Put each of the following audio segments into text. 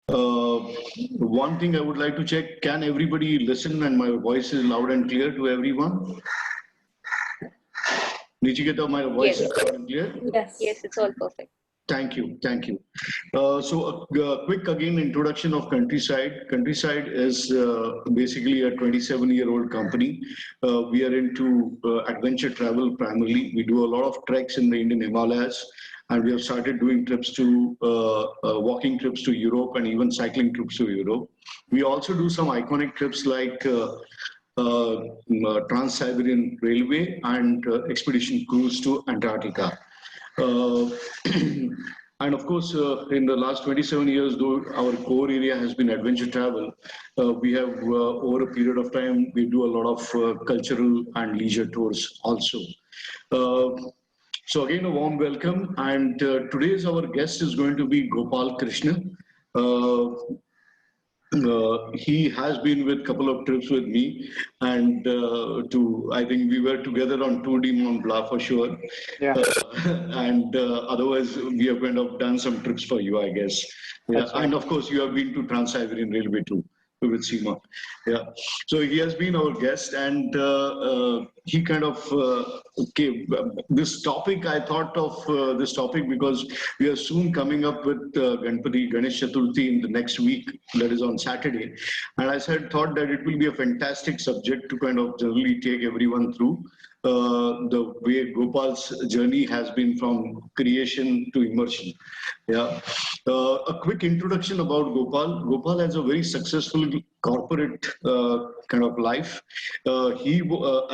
Uh, One thing I would like to check, can everybody listen and my voice is loud and clear to everyone? Nichiketa, my voice is Yes. loud and clear? Yes, it's all perfect. Thank you, thank you. So a quick again introduction of Countryside. Countryside is basically a 27-year-old company. We are into adventure travel primarily. We do a lot of treks in the Indian Himalayas, and we have started doing trips to walking trips to Europe and even cycling trips to Europe. We also do some iconic trips like Trans-Siberian Railway and expedition cruise to Antarctica. Uh, and of course, in the last 27 years, though our core area has been adventure travel, we have, over a period of time, we do a lot of cultural and leisure tours also. Uh, so again, a warm welcome. And today's our guest is going to be Gopal Krishna. Uh, he has been with a couple of trips with me, and I think we were together on 2D Mont Blanc for sure. Yeah, And otherwise, we have kind of done some trips for you, I guess. Yeah, that's right. and of course, you have been to Trans-Siberian Railway too with Seema. Yeah, so he has been our guest, and he kind of okay. This topic, I thought of this topic because we are soon coming up with Ganpati Ganesh Chaturthi in the next week, that is on Saturday, and I thought that it will be a fantastic subject to kind of generally take everyone through. The way Gopal's journey has been from creation to immersion. Yeah. A quick introduction about Gopal. Gopal has a very successful corporate kind of life. I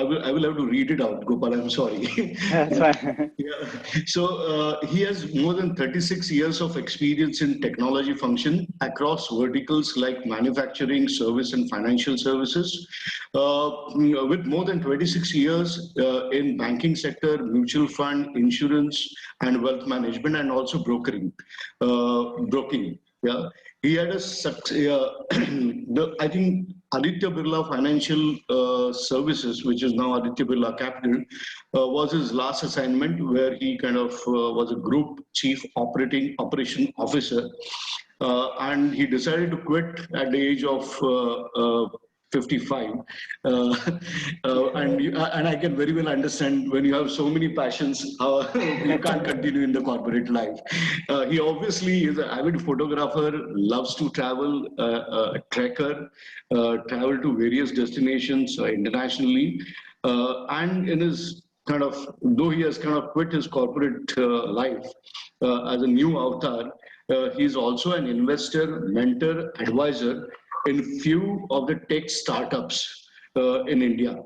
will have to read it out, Gopal. I'm sorry. That's right. Yeah. So he has more than 36 years of experience in technology function across verticals like manufacturing, service, and financial services. With more than 26 years in banking sector, mutual fund, insurance, and wealth management, and also broking. Yeah, he had I think Aditya Birla Financial Services, which is now Aditya Birla Capital, was his last assignment, where he kind of was a group chief operation officer, and he decided to quit at the age of 55. And I can very well understand when you have so many passions, you can't continue in the corporate life. He obviously is an avid photographer, loves to travel, trekker, travel to various destinations internationally, and in his kind of, though he has kind of quit his corporate life as a new avatar, he's also an investor, mentor, advisor in few of the tech startups in India.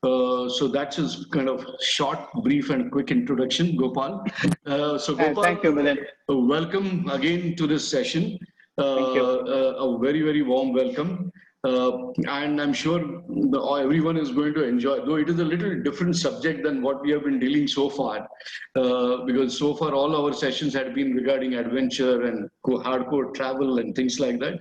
So that's his kind of short, brief, and quick introduction, Gopal. So And Gopal, thank you, Milind. welcome again to this session. Thank you. A very, very warm welcome. And I'm sure everyone is going to enjoy, though it is a little different subject than what we have been dealing so far, because so far all our sessions had been regarding adventure and hardcore travel and things like that.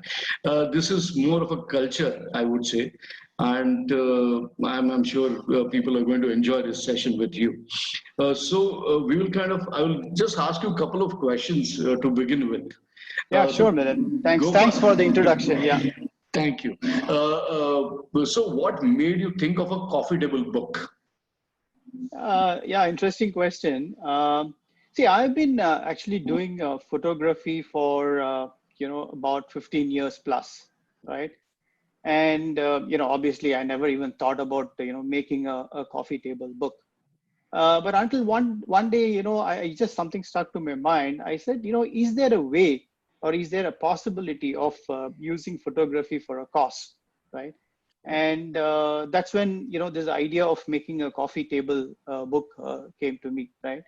This is more of a culture, I would say, and I'm sure people are going to enjoy this session with you. We will I will just ask you a couple of questions to begin with. Yeah, So sure, Milind. Thanks. Gopal, Thanks for the introduction. Yeah. thank you. So what made you think of a coffee table book? Yeah, interesting question. See, I've been actually doing photography for about 15 years plus, right? And obviously, I never even thought about making a coffee table book. But until one day, I just something stuck to my mind. I said, is there a way, or is there a possibility of using photography for a cause, right? And that's when this idea of making a coffee table book came to me, right?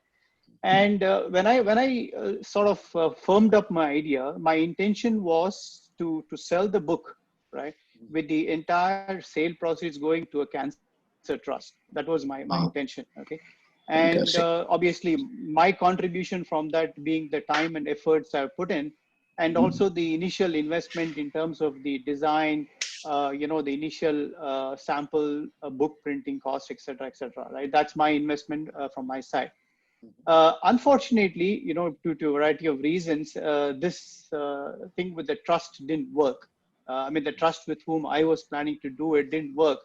And when I sort of firmed up my idea, my intention was to sell the book, right, with the entire sale proceeds going to a cancer trust. That was my intention. Okay. And obviously my contribution from that being the time and efforts I've put in, and also the initial investment in terms of the design, the initial sample book printing cost, et cetera, right? That's my investment from my side. Unfortunately, due to a variety of reasons, this thing with the trust didn't work. I mean, the trust with whom I was planning to do it didn't work.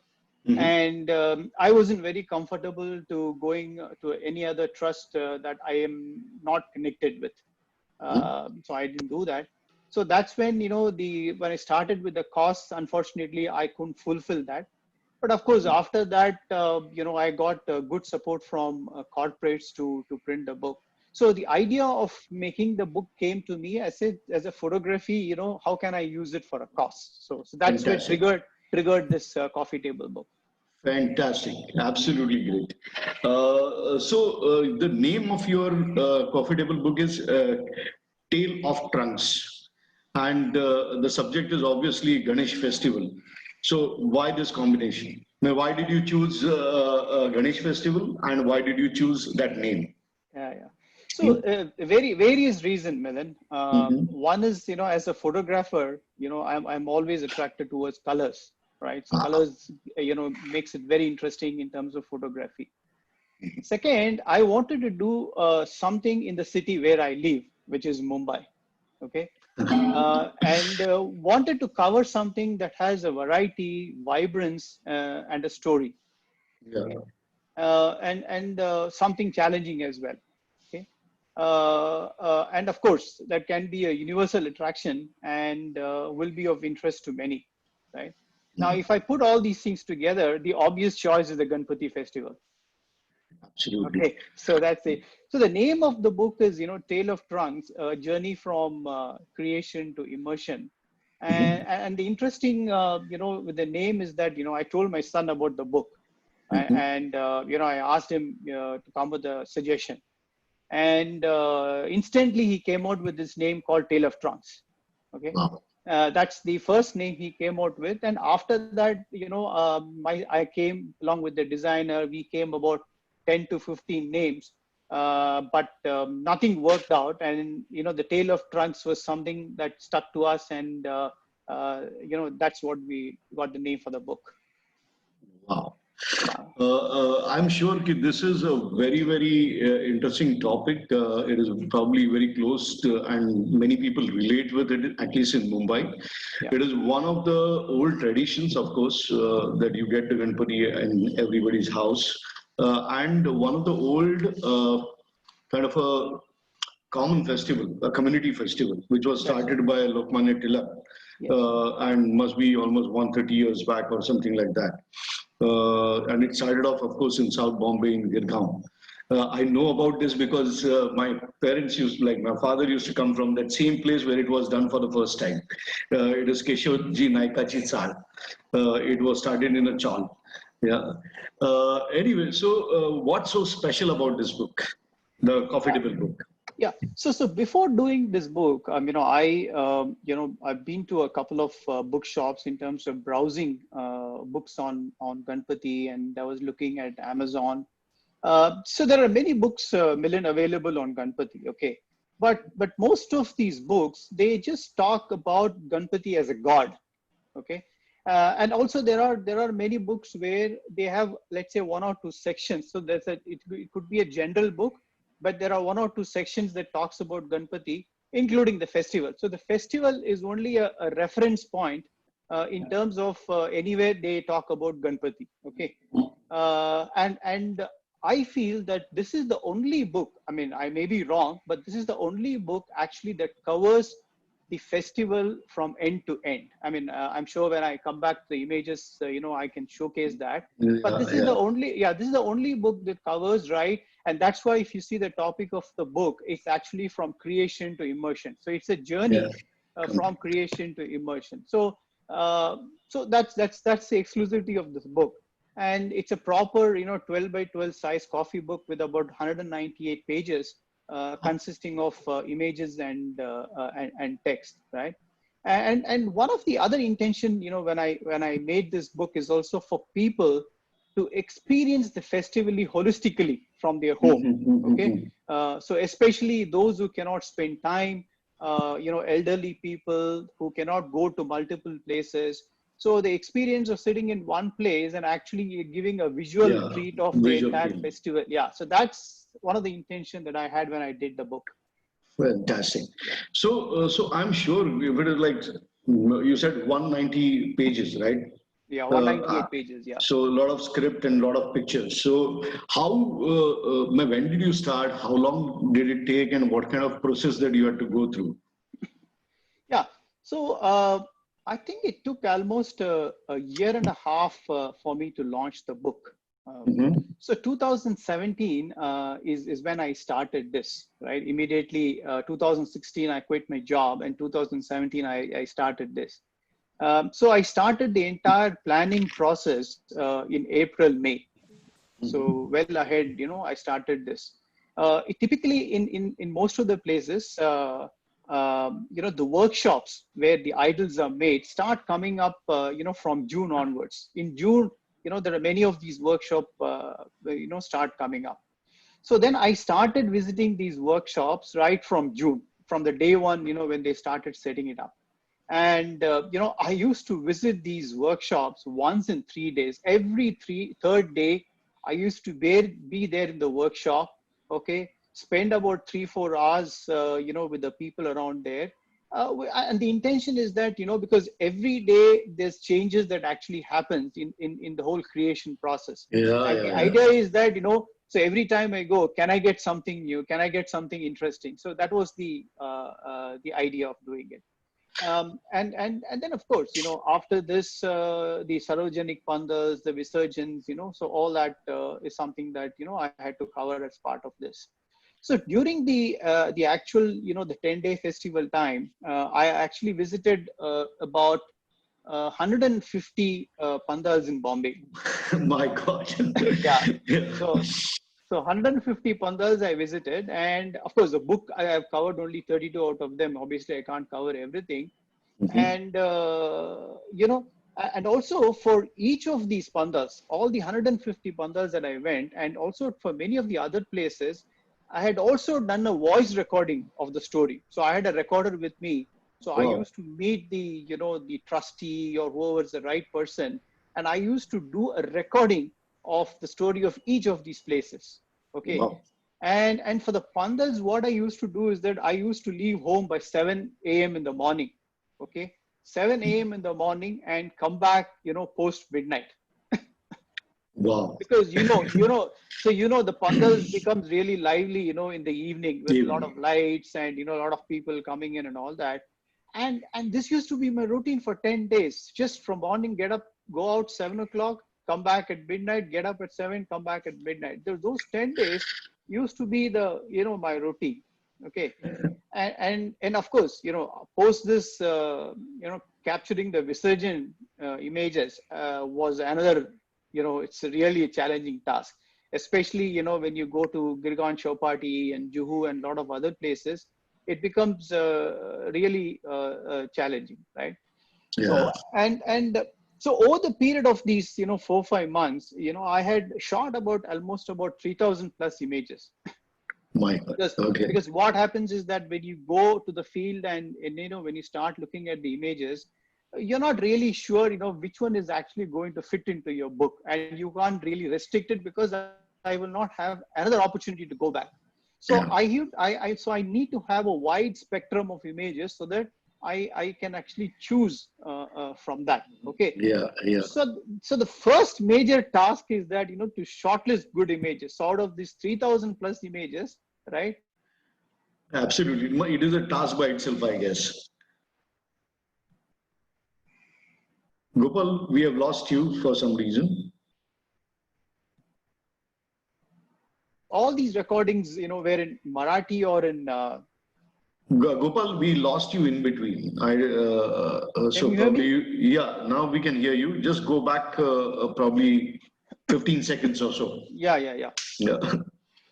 Mhm. And I wasn't very comfortable to going to any other trust that I am not connected with. Mhm. So I didn't do that. So that's when, when I started with the costs, unfortunately, I couldn't fulfill that. But of course, after that, I got good support from corporates to print the book. So the idea of making the book came to me as a photography. How can I use it for a cost? So that's what Fantastic. triggered this coffee table book. Fantastic. Absolutely great. The name of your coffee table book is Tale of Trunks. And the subject is obviously Ganesh festival. So why this combination? Now, why did you choose Ganesh festival and why did you choose that name? Yeah. So various reason, Milan. Mm-hmm. One is, as a photographer, I'm always attracted towards colors, right? So Ah, colors, makes it very interesting in terms of photography. Second, I wanted to do something in the city where I live, which is Mumbai. Okay. And wanted to cover something that has a variety, vibrance, and a story. yeah. Okay. And something challenging as well. Okay. And of course, that can be a universal attraction and will be of interest to many. Right. Now, if I put all these things together, the obvious choice is the Ganpati festival. Absolutely. Okay, so that's it. So the name of the book is, Tale of Trunks, a journey from creation to immersion. Mm-hmm. And the interesting, with the name is that, I told my son about the book. Mm-hmm. And, I asked him to come with a suggestion. And instantly he came out with this name called Tale of Trunks. Okay. Wow. That's the first name he came out with. And after that, I came along with the designer. We came about 10 to 15 names, but nothing worked out. And, the Tale of Trunks was something that stuck to us. And, that's what we got the name for the book. Wow. Yeah. I'm sure this is a very, very interesting topic. It is probably very close to, and many people relate with it, at least in Mumbai. Yeah. It is one of the old traditions, of course, that you get the Ganpati in everybody's house. And one of the old kind of a common festival, a community festival, which was That's right. started by Lokmanya Tilak Yes. and must be almost 130 years back or something like that. And it started off, of course, in South Bombay in Girgaon. I know about this because my parents like my father used to come from that same place where it was done for the first time. It is Keshavji Naikachi Chal. It was started in a chal. Yeah. Anyway, so what's so special about this book, the coffee Yeah. table book? Yeah. So before doing this book, I've been to a couple of bookshops in terms of browsing books on Ganpati, and I was looking at Amazon. So there are many books, Milian, available on Ganpati. Okay, but most of these books, they just talk about Ganpati as a god. Okay. And also there are many books where they have, let's say, one or two sections. So it could be a general book, but there are one or two sections that talks about Ganpati, including the festival. So the festival is only a reference point in terms of anywhere they talk about Ganpati. Okay. And I feel that this is the only book, I mean, I may be wrong, but this is the only book actually that covers the festival from end to end. I mean, I'm sure when I come back to the images, I can showcase that. But Yeah, this is yeah, this is the only book that covers, right? And that's why if you see the topic of the book, it's actually from creation to immersion. So it's a yeah. journey from creation to immersion. So that's the exclusivity of this book. And it's a proper 12 by 12 size coffee book with about 198 pages, consisting of images and text, right? And one of the other intention, when I made this book, is also for people to experience the festivally holistically from their home. Okay. So especially those who cannot spend time, elderly people who cannot go to multiple places. So the experience of sitting in one place and actually giving a visual Yeah, treat of the visual entire field. festival. Yeah. So that's one of the intention that I had when I did the book. Fantastic. Yeah. So I'm sure if it is like you said 190 pages, right? Yeah, Uh, 198 pages. Yeah. so a lot of script and a lot of pictures. So how, when did you start? How long did it take, and what kind of process that you had to go through? Yeah. So I think it took almost a year and a half for me to launch the book. Mm-hmm. So 2017 is when I started this, right? Immediately 2016, I quit my job, and 2017, I started this. So I started the entire planning process in April, May. So well ahead, I started this. Typically in most of the places, the workshops where the idols are made start coming up, from June onwards. In June, there are many of these workshop, start coming up. So then I started visiting these workshops right from June, from the day one, when they started setting it up. And I used to visit these workshops once in 3 days. Every third day, I used to be there in the workshop. Okay, spend about 3-4 hours, with the people around there. And the intention is that, because every day there's changes that actually happens in the whole creation process. Yeah, And the yeah, yeah. idea is that, so every time I go, can I get something new? Can I get something interesting? So that was the idea of doing it. And then of course, after this, the Sarojanic Pandas, the Visarjans, so all that is something that, I had to cover as part of this. So during the actual, the 10-day festival time, I actually visited about 150 pandas in Bombay. My God. Yeah. Yeah. So 150 pandas I visited, and of course the book I have covered only 32 out of them. Obviously, I can't cover everything. Mhm. And and also for each of these pandas, all the 150 pandas that I went, and also for many of the other places, I had also done a voice recording of the story. So I had a recorder with me. So I Wow. used to meet the trustee or whoever's the right person, and I used to do a recording of the story of each of these places. Okay. Wow. And for the pandas, what I used to do is that I used to leave home by 7 a.m. in the morning. Okay, 7 a.m. in the morning, and come back, post midnight. Wow. Because so the pandas becomes really lively, in the evening with a lot Evening. of lights and a lot of people coming in and all that. And this used to be my routine for 10 days. Just from morning, get up, go out 7 o'clock, come back at midnight, get up at 7, come back at midnight. Those 10 days used to be my routine. Okay. And of course, post this, capturing the Visarjan images was another, it's really a challenging task, especially, when you go to Girgaon Chowpatty and Juhu and a lot of other places, it becomes really challenging, right? Yeah. So over the period of these, 4-5 months, I had shot almost about 3,000 plus images. My God. because Okay. because what happens is that when you go to the field, and when you start looking at the images, you're not really sure which one is actually going to fit into your book, and you can't really restrict it, because I will not have another opportunity to go back. So Yeah. I need to have a wide spectrum of images, so that I can actually choose from that. Okay. Yeah. Yeah. So the first major task is that, to shortlist good images. So out of these 3,000 plus images, right? Absolutely. It is a task by itself, I guess. Gopal, we have lost you for some reason. All these recordings, were in Marathi or in. Gopal, we lost you in between. Can So you hear probably, me? yeah, now we can hear you. Just go back probably 15 seconds or so. Yeah. Yeah.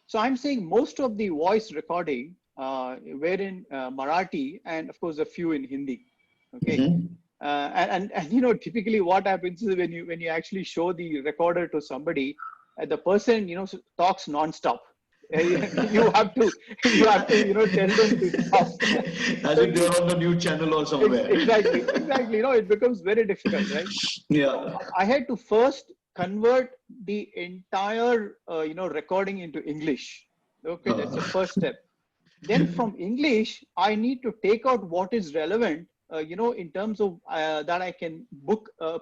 So I'm saying most of the voice recording were in Marathi, and of course a few in Hindi. Okay. Mhm. And typically what happens is when you actually show the recorder to somebody, the person talks nonstop. You have to tell them to stop. As So if they're on the new channel or somewhere. exactly, it becomes very difficult, right? So Yeah. I had to first convert the entire recording into English. Okay, that's the first step. Then from English, I need to take out what is relevant, in terms of that I can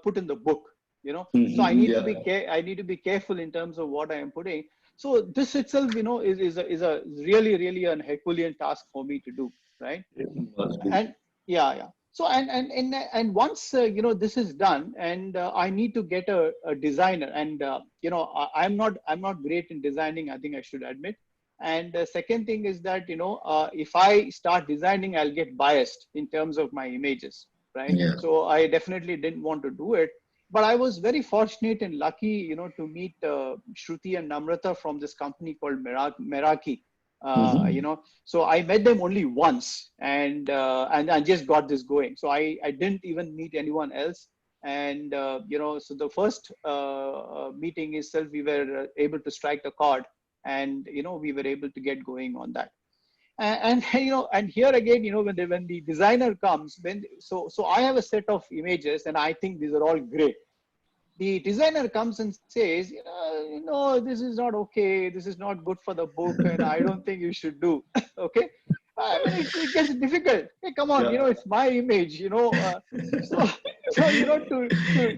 put in the book. So I need to Yeah. I need to be careful in terms of what I am putting. So this itself, is a really, really an Herculean task for me to do, right? It must be. And yeah. So and once this is done, and I need to get a designer, and I'm not great in designing, I think I should admit. And the second thing is that if I start designing, I'll get biased in terms of my images, right? Yeah. So I definitely didn't want to do it, but I was very fortunate and lucky, to meet Shruti and Namrata from this company called Meraki. Hmm. So I met them only once, and I just got this going. So I didn't even meet anyone else. And so the first meeting itself, we were able to strike a chord, and we were able to get going on that. And and here again, when the designer comes, so I have a set of images, and I think these are all great. The designer comes and says, this is not okay, this is not good for the book, and I don't think you should do. Okay. I mean, it gets difficult. Hey, come on, Yeah. it's my image. So so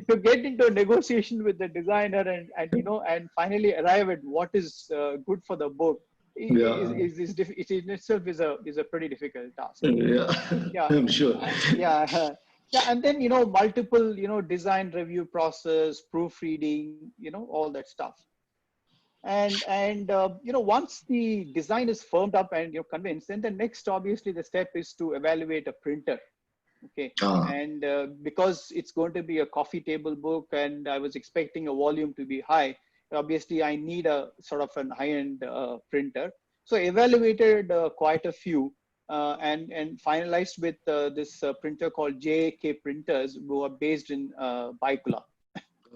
to get into a negotiation with the designer, and finally arrive at what is good for the book, Yeah. it in itself is a pretty difficult task. Yeah. Yeah. I'm sure. Yeah. Yeah. And then, multiple, design review process, proofreading, all that stuff. And once the design is firmed up and you're convinced, then the next, obviously, the step is to evaluate a printer. Okay. Ah. And because it's going to be a coffee table book, and I was expecting a volume to be high, obviously I need a sort of an high-end printer. So evaluated quite a few, and finalized with this printer called JK Printers, who are based in Baikula.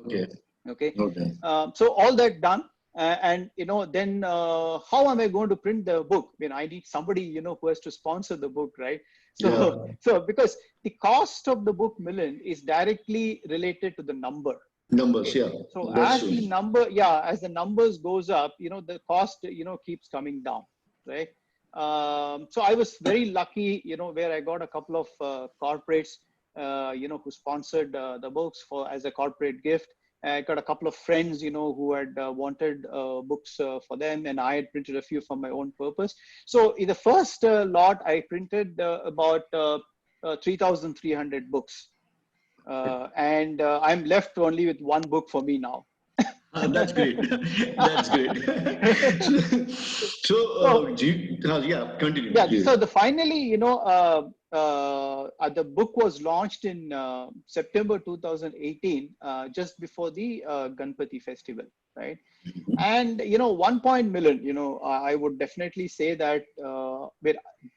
Okay. Okay. Okay. So all that done. And then how am I going to print the book? I mean, I need somebody who has to sponsor the book, right? Yeah. So because the cost of the book, Milind, is directly related to the number. Numbers. Okay. Yeah. So That's as true. as the numbers goes up, the cost keeps coming down, right? So I was very lucky, where I got a couple of corporates, who sponsored the books for as a corporate gift. I got a couple of friends, who had wanted books for them, and I had printed a few for my own purpose. So in the first lot, I printed about 3,300 books, and I'm left only with one book for me now. That's great. That's great. So, So yeah, continue, yeah, please. so finally, the book was launched in September 2018, just before the Ganpati festival, right? And one point, Milind, I would definitely say that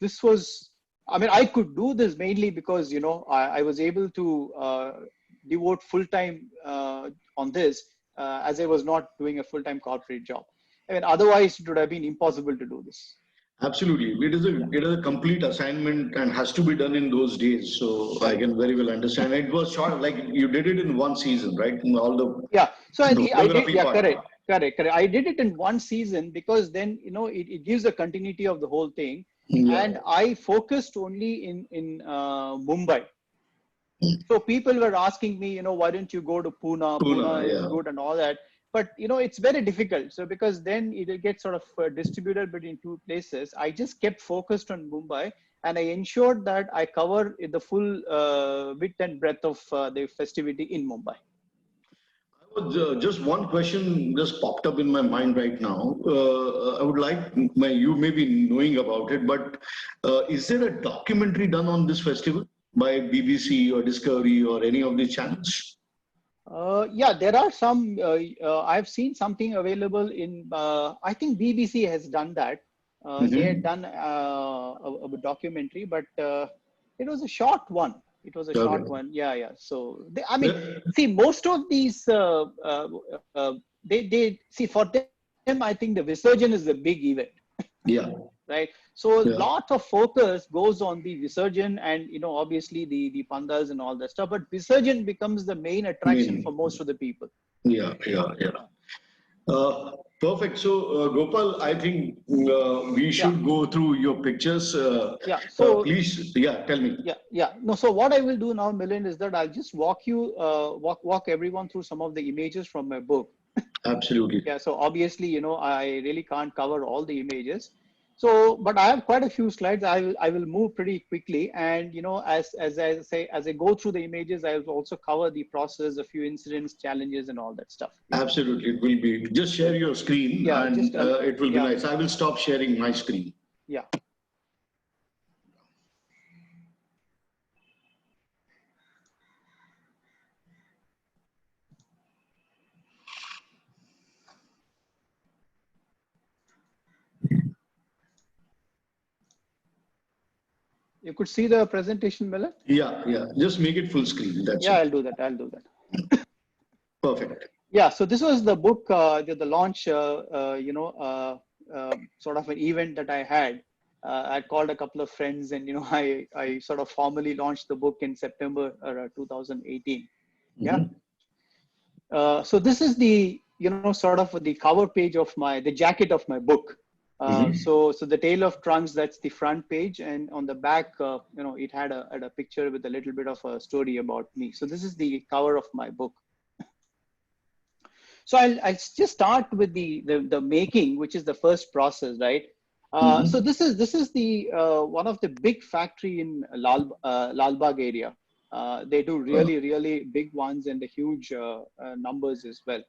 this was, I mean, I could do this mainly because I was able to devote full time on this, as I was not doing a full time corporate job. I mean, otherwise it would have been impossible to do this. Absolutely. It is a complete assignment and has to be done in those days. So I Correct. can very well understand. It was short, like you did it in one season, right? In all Yeah. So the I did. photography Yeah, part. correct. I did it in one season because then it gives a continuity of the whole thing, Yeah. and I focused only in Mumbai. So people were asking me, why don't you go to Pune? Pune, Pune is yeah. good and all that. But it's very difficult. So because then it gets sort of distributed between two places. I just kept focused on Mumbai, and I ensured that I cover the full width and breadth of the festivity in Mumbai. Just one question just popped up in my mind right now. I would like you may be knowing about it, but is there a documentary done on this festival by BBC or Discovery or any of the channels? Yeah, there are some. I've seen something available in. I think BBC has done that. They had Mm-hmm. done a documentary, but it was a short one. It was a short Okay. one. Yeah. So I mean, Yeah. see, most of these, they see for them. I think the Visarjan is the big event, Yeah. right? So a Yeah. lot of focus goes on the Visarjan, and obviously the pandals and all that stuff. But Visarjan becomes the main attraction for Main. most of the people. Yeah. Yeah. Yeah. Perfect. So, Gopal, I think we Yeah, should go through your pictures. yeah. So Please, yeah, tell me. yeah, yeah. No, so what I will do now, Milind, is that I'll just walk everyone through some of the images from my book. Absolutely. Yeah, so obviously, I really can't cover all the images. So, but I have quite a few slides. I will move pretty quickly, and as I say, as I go through the images, I will also cover the process, a few incidents, challenges, and all that stuff. Yeah. Absolutely. It will be. Just So, share your screen yeah, just and it will be yeah, nice. I will stop sharing my screen. yeah. You could see the presentation, Miller. Yeah, yeah. Just make it full screen. That's Yeah, it. I'll do that. I'll do that. Perfect. Yeah, so this was the book, the launch, sort of an event that I had. I called a couple of friends, and I sort of formally launched the book in September 2018. Yeah. Mhm. So this is the sort of the cover page of the jacket of my book. Mhm. So the Tale of Trunks, that's the front page, and on the back, it had a picture with a little bit of a story about me. So this is the cover of my book. So I'll just start with the making, which is the first process, right? So Mhm. this is the one of the big factory in Lalbagh area. They do Uh, really big ones and the huge numbers as well.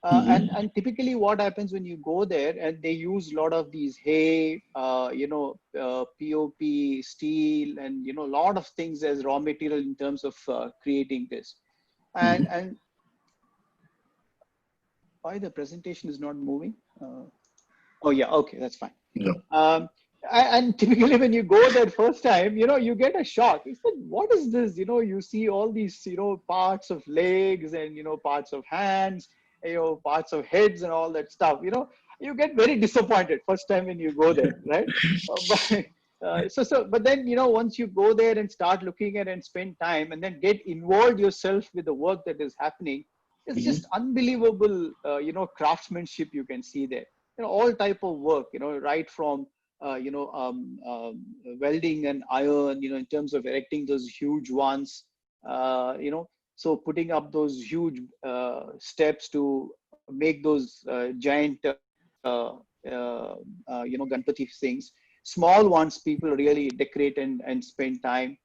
mhm. And typically what happens when you go there, and they use a lot of these hay, POP, steel, and a lot of things as raw material in terms of creating this. And Mhm. and why the presentation is not moving? Oh yeah, okay, that's fine. Yeah. Um, and typically when you go there first time, you get a shock. It's like, what is this? You see all these, parts of legs and, parts of hands, parts of heads and all that stuff. You get very disappointed first time when you go there, right? But but then, once you go there and start looking at and spend time and then get involved yourself with the work that is happening, it's just Mhm. unbelievable, craftsmanship you can see there. All type of work, right from welding and iron, in terms of erecting those huge ones, so putting up those huge steps to make those giant Ganpati things. Small ones people really decorate and spend time.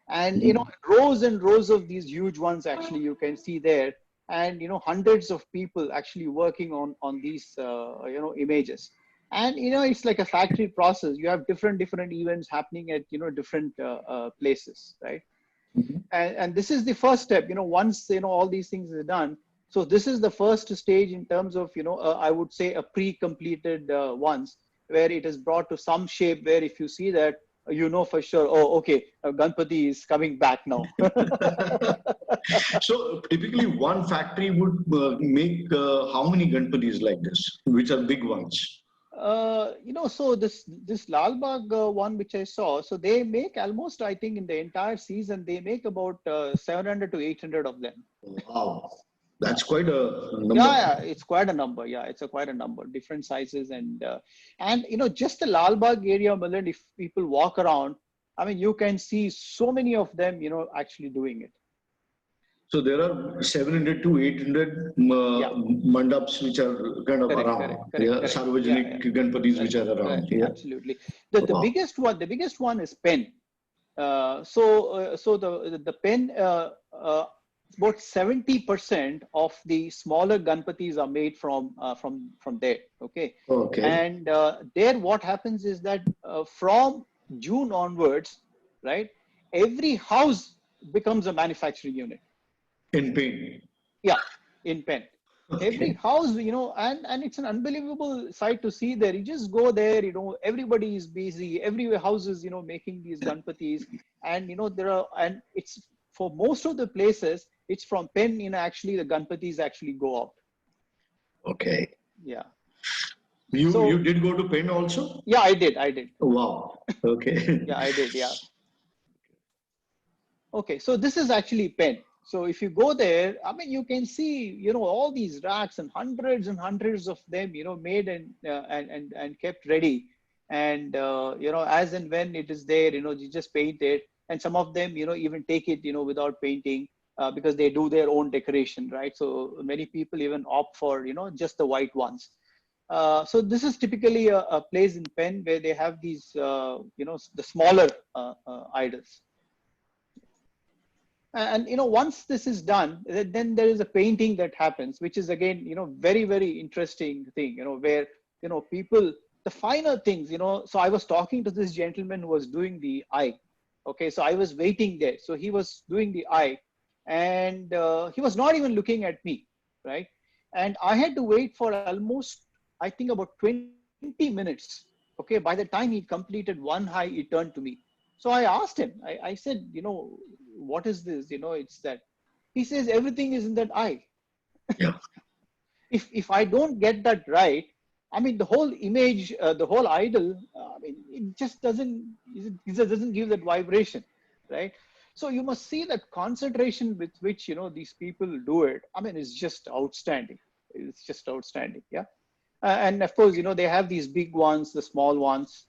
And Mhm. rows and rows of these huge ones actually you can see there. And hundreds of people actually working on these images. And it's like a factory process. You have different events happening at different places, right? Mhm. And this is the first step. Once all these things are done, so this is the first stage in terms of I would say a pre-completed ones, where it is brought to some shape where if you see that, for sure, oh okay, Ganpati is coming back now. So typically, one factory would make how many Ganpatis like this, which are big ones? So this Lal Bagh one which I saw, so they make almost, I think, in the entire season they make about 700 to 800 of them. Wow, Yeah. that's quite a Yeah, number. yeah, it's quite a number. Yeah, it's quite a number, different sizes, and just the Lal Bagh area, Milind, if people walk around, I mean, you can see so many of them, actually doing it. So there are 700 to 800 Yeah, mandaps which are kind of correct, around. correct, correct, Yeah, correct. Yeah, yeah, Sarvajanik Ganpatis which correct, are around. correct. Yeah. Absolutely. Wow. The biggest one is pen. So the pen, about 70% of the smaller Ganpatis are made from there. Okay, Okay. and there what happens is that from June onwards, right, every house becomes a manufacturing unit. In pain. Yeah, in pen. Every Okay. house, and it's an unbelievable sight to see there. You just go there, everybody is busy. Every house is, making these Ganpatis, and there are, and it's for most of the places, it's from pen. Actually, the Ganpatis actually go out. Okay. Yeah. You So did go to Penn also? yeah, I did. Wow. Okay. Yeah, I did. Yeah. Okay, so this is actually pen. So if you go there, I mean, you can see, all these racks and hundreds of them, made and kept ready. And, as and when it is there, you just paint it. And some of them, even take it, without painting, because they do their own decoration, right? So many people even opt for, just the white ones. So this is typically a place in Penn where they have these, the smaller idols. And once this is done, then there is a painting that happens, which is again, very, very interesting thing, where, people, the finer things, so I was talking to this gentleman who was doing the eye. Okay, so I was waiting there. So he was doing the eye, and he was not even looking at me, right? And I had to wait for almost, I think, about 20 minutes. Okay, by the time he completed one eye, he turned to me. So I asked him, I said, what is this? It's that. He says, everything is in that eye. Yeah. If I don't get that right, I mean, the whole image, the whole idol, I mean, it just doesn't give that vibration, right? So you must see that concentration with which, these people do it. I mean, it's just outstanding. It's just outstanding. Yeah. And of course, they have these big ones, the small ones,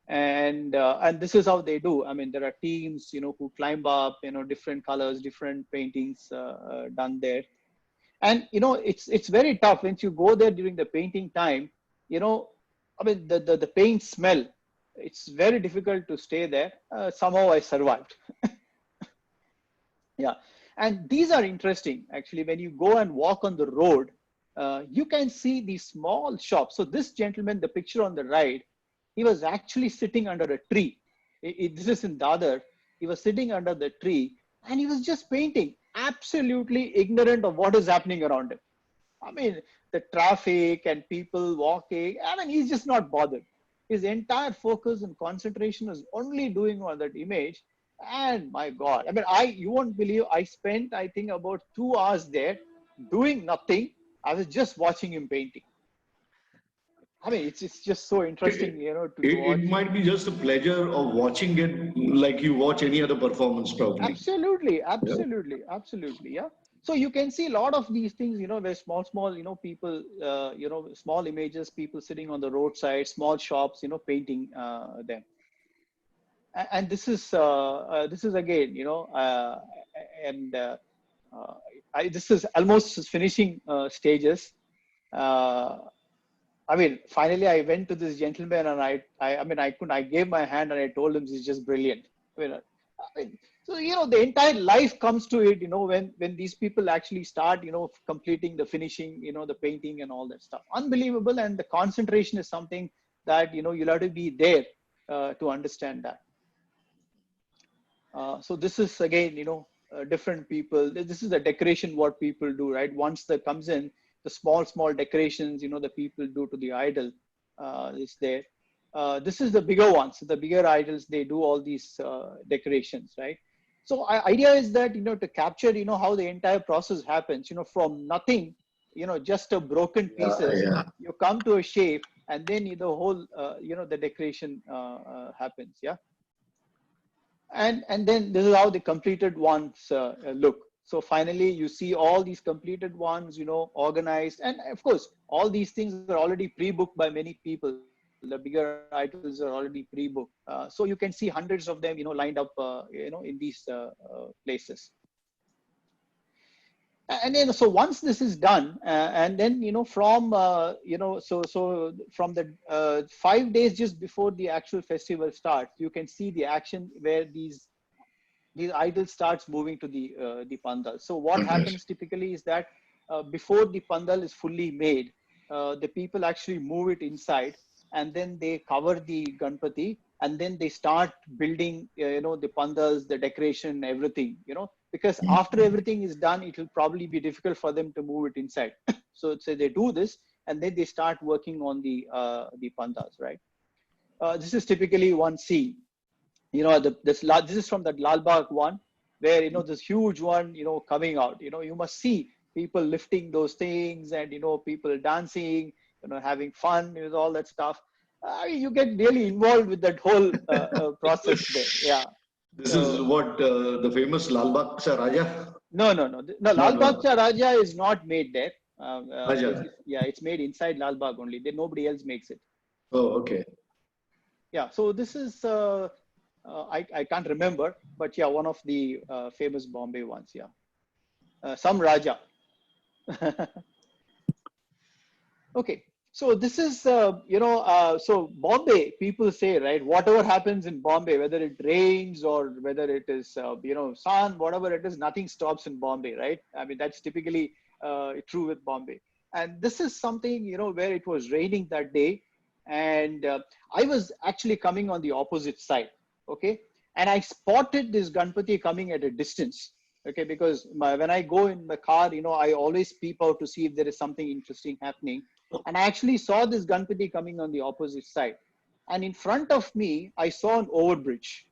and this is how they do. I mean, there are teams, who climb up, different colors, different paintings done there. And it's very tough once you go there during the painting time. I mean, the paint smell. It's very difficult to stay there. Somehow I survived. Yeah, and these are interesting actually. When you go and walk on the road, you can see these small shops. So this gentleman, the picture on the right, he was actually sitting under a tree. This is in Dadar. He was sitting under the tree and he was just painting, absolutely ignorant of what is happening around him. I mean, the traffic and people walking, I mean, he's just not bothered. His entire focus and concentration is only doing on that image. And my God, I mean, you won't believe, I spent, I think, about 2 hours there doing nothing. I was just watching him painting. I mean, it's just so interesting, to watch. It might be just a pleasure of watching it like you watch any other performance, probably. Absolutely, Yeah. absolutely, absolutely. Yeah. So you can see a lot of these things, where small, people, small images, people sitting on the roadside, small shops, painting them. And this is again, and this is almost finishing stages. Uh, I mean, finally, I went to this gentleman and I gave my hand and I told him this is just brilliant. I mean, so, the entire life comes to it, when these people actually start, completing the finishing, the painting and all that stuff. Unbelievable. And the concentration is something that, you'll have to be there to understand that. So this is again, different people. This is the decoration, what people do, right? Once that comes in, the small decorations, the people do to the idol is there. This is the bigger ones. The bigger idols, they do all these decorations, right? So idea is that, to capture, how the entire process happens, from nothing, just a broken pieces, Yeah. you come to a shape, and then the whole, the decoration happens. Yeah. And then this is how the completed ones look. So finally, you see all these completed ones, organized. And of course, all these things are already pre-booked by many people. The bigger idols are already pre-booked. So you can see hundreds of them, lined up, in these places. And then, so once this is done, and then, from, from the 5 days just before the actual festival starts, you can see the action where these idols starts moving to the pandal. So what happens typically is that before the pandal is fully made, the people actually move it inside, and then they cover the Ganpati, and then they start building, the pandals, the decoration, everything, because after everything is done, it will probably be difficult for them to move it inside. So they do this, and then they start working on the pandals, right? This is typically one scene. This is from that Lal Bagh one, where, this huge one, coming out. You must see people lifting those things, and, people dancing, having fun with all that stuff. You get really involved with that whole process there. Yeah. This is what the famous Lal Bagh Sa Raja. No, No, Lal no. Bagcha Raja is not made there. Raja. Yeah, it's made inside Lal Bagh only. Then nobody else makes it. Oh, okay. Yeah, so this is, I can't remember, but yeah, one of the famous Bombay ones. Yeah, some Raja. Okay, so this is, so Bombay, people say, right, whatever happens in Bombay, whether it rains or whether it is, sun, whatever it is, nothing stops in Bombay, right? I mean, that's typically true with Bombay. And this is something, where it was raining that day. And I was actually coming on the opposite side, okay? And I spotted this Ganpati coming at a distance, okay? Because when I go in the car, I always peep out to see if there is something interesting happening, and I actually saw this Ganpati coming on the opposite side. And in front of me, I saw an overbridge.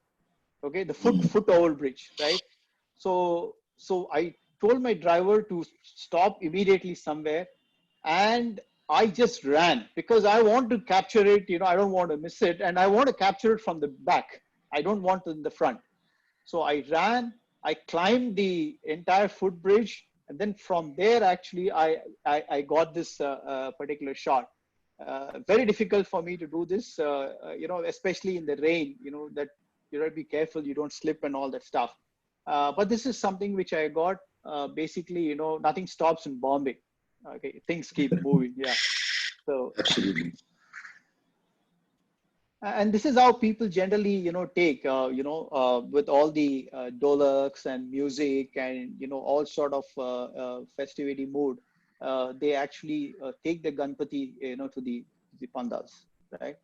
Okay, the foot overbridge, right? So I told my driver to stop immediately somewhere, and I just ran because I want to capture it. I don't want to miss it, and I want to capture it from the back. I don't want it in the front. So I ran, I climbed the entire footbridge, and then from there, actually, I got this particular shot. Very difficult for me to do this, especially in the rain, that you got to be careful you don't slip and all that stuff. But this is something which I got. Basically, nothing stops in Bombay. Okay, things keep moving. Yeah. So Absolutely. and this is how people generally take with all the dolaks and music and all sort of festivity mood, they actually take the Ganpati to the pandals, right?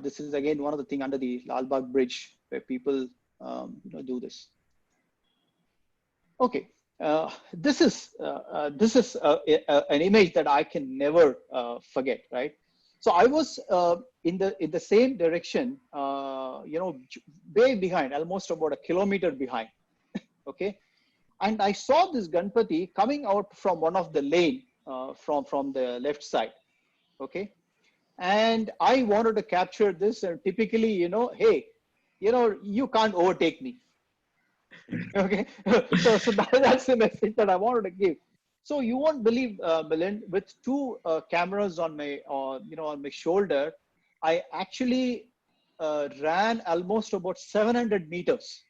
This is again one of the thing under the Lal Bagh bridge where people do this. Okay, this is an image that I can never forget, right? So I was in the same direction, way behind, almost about a kilometer behind. Okay, and I saw this Ganpati coming out from one of the lane from the left side. Okay, and I wanted to capture this, and typically, hey, you can't overtake me. Okay, so that's the message that I wanted to give. So you won't believe, Milind, with two cameras on my, on my shoulder, I actually ran almost about 700 meters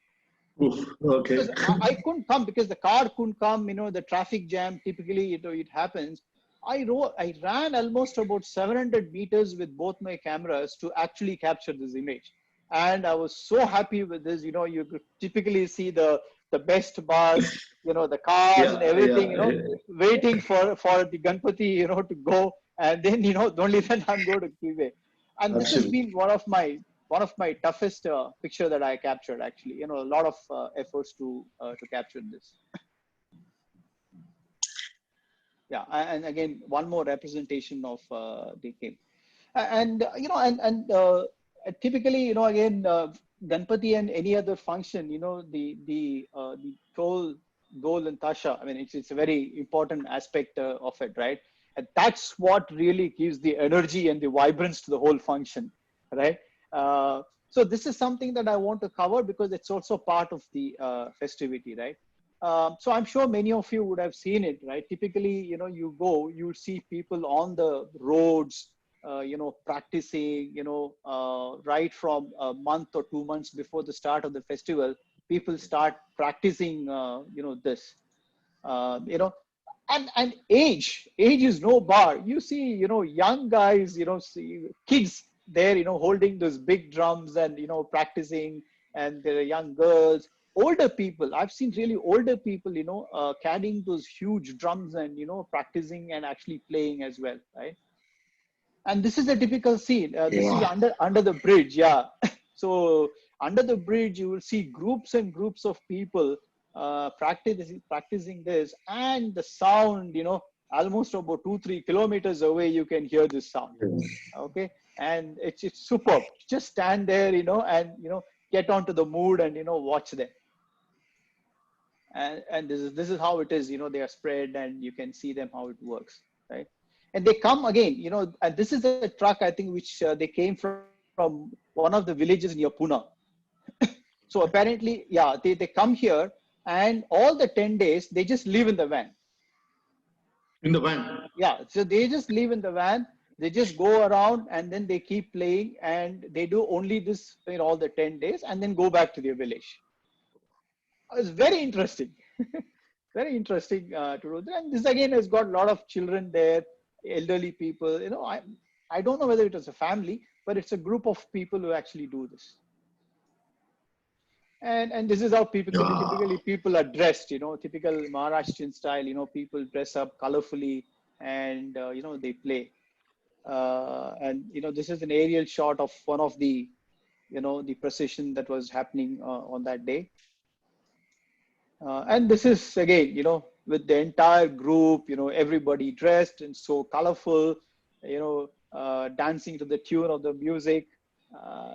Oof, okay. because I couldn't come because the car couldn't come. The traffic jam. Typically, it happens. I ran almost about 700 meters with both my cameras to actually capture this image, and I was so happy with this. You could typically see the best bus, the cars and Yeah, everything, yeah, waiting for the Ganpati, to go, and then only then I'm going to give it. And this has absolutely. been one of my toughest picture that I captured. Actually, a lot of efforts to capture this. Yeah, and again, one more representation of the king. And typically, again, Ganpati and any other function, the dol and tasha. I mean, it's a very important aspect of it, right? And that's what really gives the energy and the vibrance to the whole function, right? So this is something that I want to cover because it's also part of the festivity, right? So I'm sure many of you would have seen it, right? Typically, you see people on the roads, practicing, right from a month or 2 months before the start of the festival, people start practicing, this, and age is no bar. You see, young guys, see kids there, holding those big drums and, practicing, and there are young girls, older people. I've seen really older people, carrying those huge drums and, practicing and actually playing as well, right? And this is a typical scene. This is Wow. under the bridge. Yeah. So under the bridge, you will see groups and groups of people practicing this, and the sound, almost about 2-3 kilometers away, you can hear this sound. Okay, and it's superb. Just stand there, and get onto the mood and watch them. And this is how it is. They are spread, and you can see them how it works, right? And they come again, and this is a truck, I think, which they came from one of the villages near Pune. So apparently, yeah, they come here, and all the 10 days, they just live in the van. In the van. Yeah, so they just live in the van. They just go around and then they keep playing, and they do only this in all the 10 days and then go back to their village. It's very interesting. Very interesting to do that. And this again has got a lot of children there, elderly people. You know, I don't know whether it was a family, but it's a group of people who actually do this. And this is how typically people are dressed, you know, typical Maharashtrian style, you know, people dress up colorfully and, you know, they play. And, you know, this is an aerial shot of one of the, you know, the procession that was happening on that day. And this is again, you know, with the entire group, you know, everybody dressed and so colorful, you know, dancing to the tune of the music.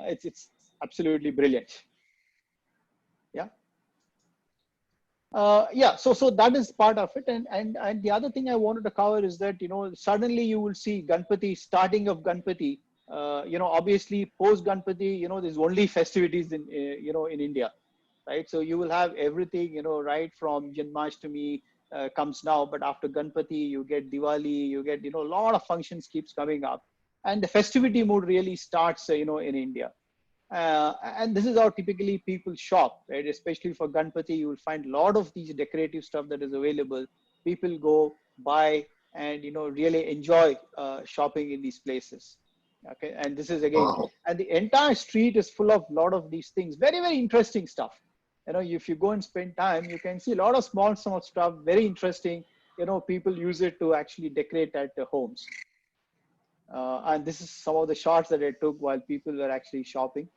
It's absolutely brilliant. Yeah. Yeah, so that is part of it, and the other thing I wanted to cover is that, you know, suddenly you will see Ganpati, starting of Ganpati. You know, obviously post Ganpati, you know, there's only festivities in you know, in India, right? So you will have everything, you know, right from Janmashtami comes now, but after Ganpati you get Diwali, you get, you know, a lot of functions keeps coming up, and the festivity mood really starts, you know, in India. And this is how typically people shop, right? Especially for Ganpati, you will find a lot of these decorative stuff that is available. People go buy and, you know, really enjoy shopping in these places. Okay, and this is again, and the entire street is full of a lot of these things. Very, very interesting stuff. You know, if you go and spend time, you can see a lot of small stuff. Very interesting. You know, people use it to actually decorate at the homes. And this is some of the shots that I took while people were actually shopping.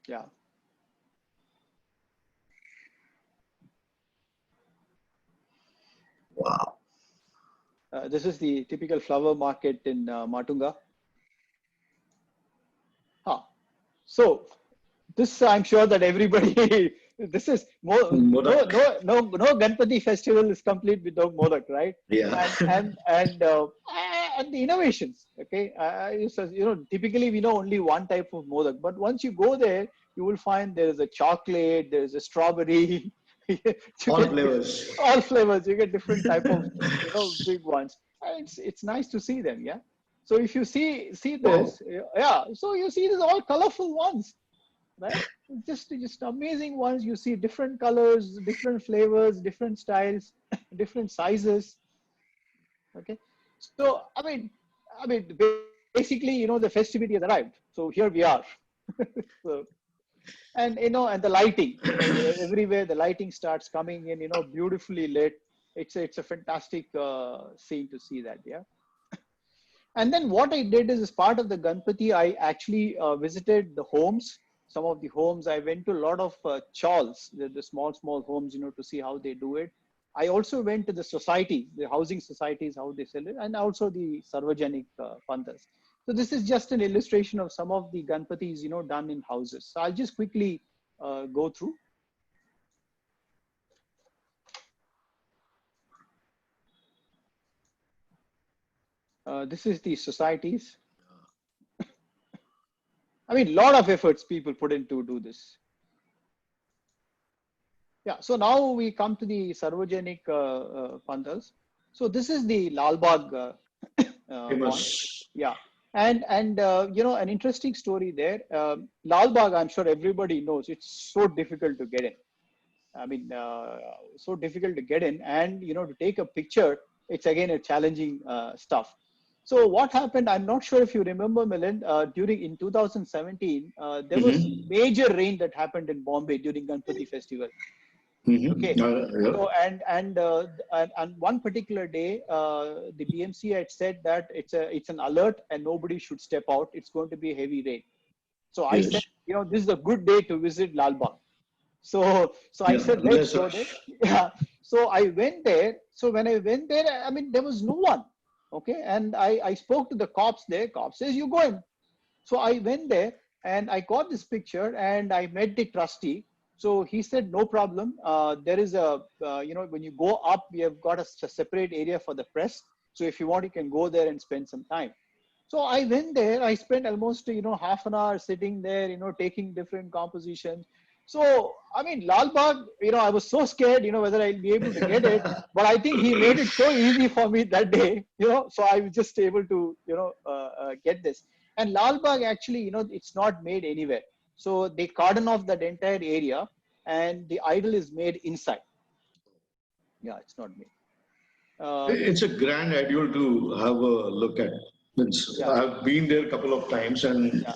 Yeah. Wow. This is the typical flower market in Matunga. Huh. So this, I'm sure that everybody, this is no Ganpati festival is complete without Modak, right? Yeah. And the innovations. Okay, you know, typically we know only one type of Modak, but once you go there, you will find there is a chocolate, there is a strawberry. All flavors. All flavors. You get different type of, you know, big ones. And it's nice to see them. Yeah. So if you see this, yeah. So you see these all colorful ones, right? Just amazing ones. You see different colors, different flavors, different styles, different sizes. Okay. So I mean, basically, you know, the festivity has arrived. So here we are. So, and, you know, and the lighting, you know, everywhere the lighting starts coming in, you know, beautifully lit. It's a fantastic scene to see that. Yeah. And then what I did is, as part of the Ganpati, I actually visited the homes. Some of the homes, I went to a lot of chawls, the small homes, you know, to see how they do it. I also went to the society, the housing societies, how they sell it, and also the Sarvajanik Pandas. So this is just an illustration of some of the Ganpatis, you know, done in houses. So I'll just quickly go through. This is the societies. I mean, a lot of efforts people put into do this. Yeah, so now we come to the Sarvajanik Pandals. So this is the Lalbagh one. Yeah, and you know, an interesting story there. Lalbagh, I'm sure everybody knows, it's so difficult to get in. I mean, so difficult to get in, and, you know, to take a picture, it's again a challenging stuff. So what happened? I'm not sure if you remember, Milind. During in 2017, there was major rain that happened in Bombay during Ganpati festival. Okay. Yeah. So and one particular day, the BMC had said that it's an alert and nobody should step out. It's going to be heavy rain. So I said, you know, this is a good day to visit Lalbagh. So I said, let's go there. Yeah. So I went there. So when I went there, I mean, there was no one. Okay. And I spoke to the cops there. Cop says, you go in. So I went there and I got this picture and I met the trustee. So he said, no problem. There is a, you know, when you go up, we have got a separate area for the press. So if you want, you can go there and spend some time. So I went there. I spent almost, you know, half an hour sitting there, you know, taking different compositions. So, I mean, Lal Bagh, I was so scared, whether I'll be able to get it. But I think he made it so easy for me that day, so I was just able to, get this. And Lal Bagh actually, it's not made anywhere. So they cordon off that entire area and the idol is made inside. Yeah, it's not made. It's a grand idol to have a look at. Yeah, I've been there a couple of times and yeah,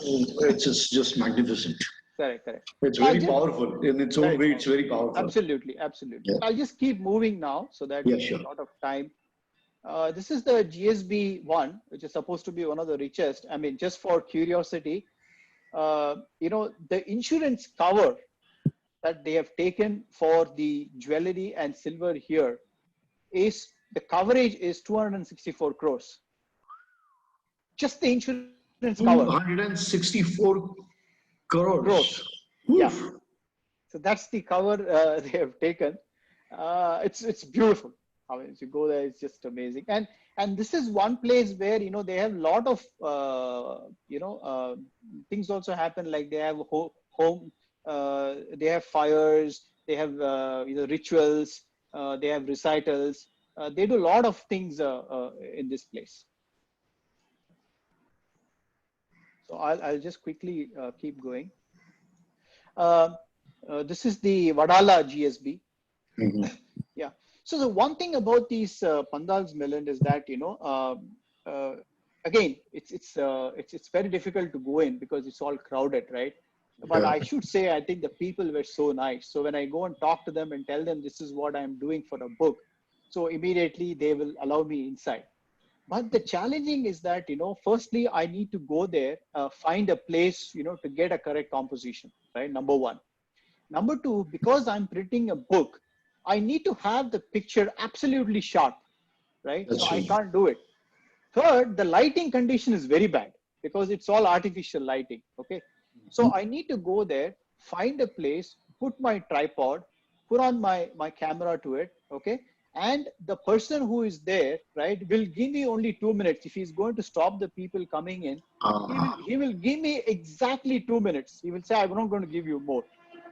it's just magnificent. correct, correct. It's So I'll very just, powerful in its own very way. It's powerful. very powerful. Absolutely, absolutely. Yeah. I'll just keep moving now so that Yeah, we have sure. a lot of time. This is the GSB one, which is supposed to be one of the richest. I mean, just for curiosity, the insurance cover that they have taken for the jewelry and silver here is the coverage is 264 crores. Just the insurance cover. 264 crores. Crores. Yeah. Oof. So that's the cover they have taken. It's beautiful. I mean, if you go there, it's just amazing. And this is one place where they have a lot of things also happen. Like they have home, they have fires, they have rituals, they have recitals. They do a lot of things in this place. So I'll just quickly keep going. This is the Vadala GSB. Mhm. Yeah. So the one thing about these pandals, Milind, is that again it's very difficult to go in because it's all crowded, right? But Yeah. I should say I think the people were so nice. So when I go and talk to them and tell them this is what I'm doing for a book, so immediately they will allow me inside. But the challenging is that firstly I need to go there, find a place to get a correct composition, right? Number one. Number two, because I'm printing a book, I need to have the picture absolutely sharp, right? That's So I true. can't do it. Third, the lighting condition is very bad because it's all artificial lighting, okay? So I need to go there, find a place, put my tripod, put on my camera to it, okay? And the person who is there, right, will give me only 2 minutes. If he's going to stop the people coming in, Ah. he will give me exactly 2 minutes. He will say, I'm not going to give you more.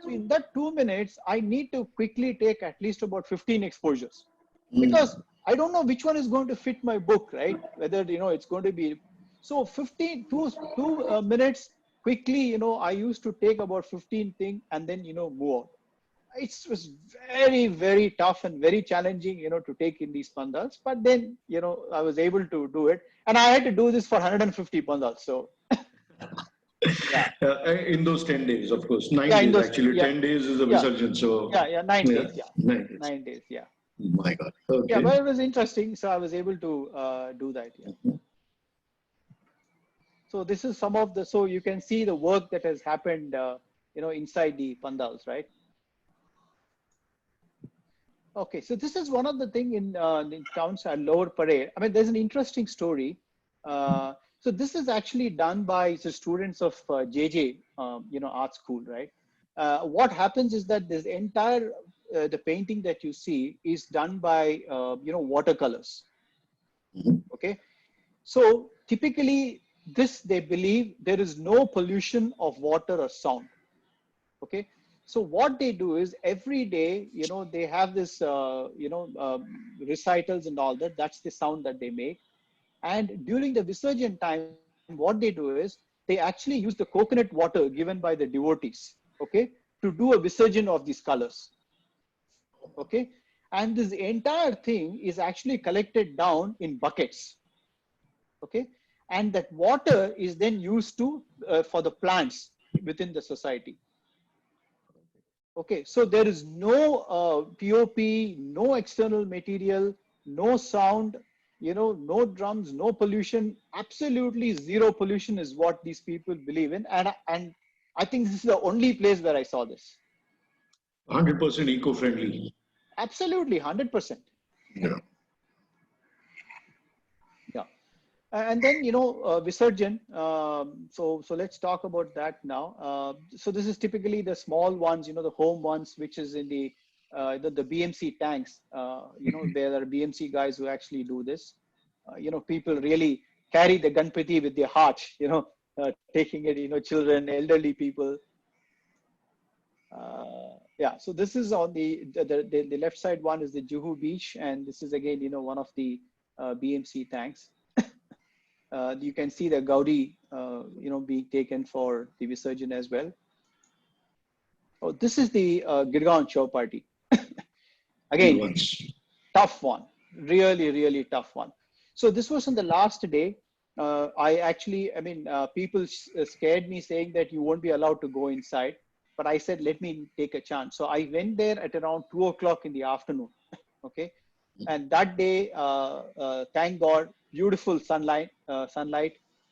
So in that 2 minutes, I need to quickly take at least about 15 exposures because Mm. I don't know which one is going to fit my book, right? Whether, it's going to be, so 2 minutes quickly, I used to take about 15 things and then, move on. It was very, very tough and very challenging, to take in these pandals, but then, I was able to do it and I had to do this for 150 pandals. So yeah, In those 10 days, of course. yeah, 9 days, actually. yeah, 10 days is a yeah, Visarjan. So, yeah, 9 days. Yeah. 9 days. 9 days. Yeah. My God. Yeah, Okay. but it was interesting. So I was able to do that. Yeah. So this is some of the, so you can see the work that has happened, inside the pandals, right? Okay, so this is one of the thing in towns at Lower Parade. I mean, there's an interesting story. So this is actually done by the students of JJ, art school, right? What happens is that this entire the painting that you see is done by watercolors. Mhm. Okay, so typically this they believe there is no pollution of water or sound. Okay, so what they do is every day they have this recitals and all that. That's the sound that they make. And during the Visarjan time, what they do is they actually use the coconut water given by the devotees, okay, to do a Visarjan of these colors. Okay, and this entire thing is actually collected down in buckets. Okay, and that water is then used to for the plants within the society. Okay, so there is no POP, no external material, no sound, no drums, no pollution. Absolutely zero pollution is what these people believe in, and I think this is the only place where I saw this. 100% eco-friendly. Absolutely, 100%. Yeah. Yeah. And then Visarjan. So let's talk about that now. So this is typically the small ones, the home ones, which is in the BMC tanks. There are BMC guys who actually do this. People really carry the Ganpati with their heart. Taking it. Children, elderly people. Yeah, so this is on the left side one is the Juhu Beach, and this is again, one of the BMC tanks. You can see the Gaudi, being taken for the Visarjan as well. Oh, this is the Girgaon Chowpatty. Good Again, ones. tough one, really, really tough one. So this was on the last day. People scared me saying that you won't be allowed to go inside, but I said, let me take a chance. So I went there at around 2 o'clock in the afternoon. Okay. And that day, thank God, beautiful sunlight,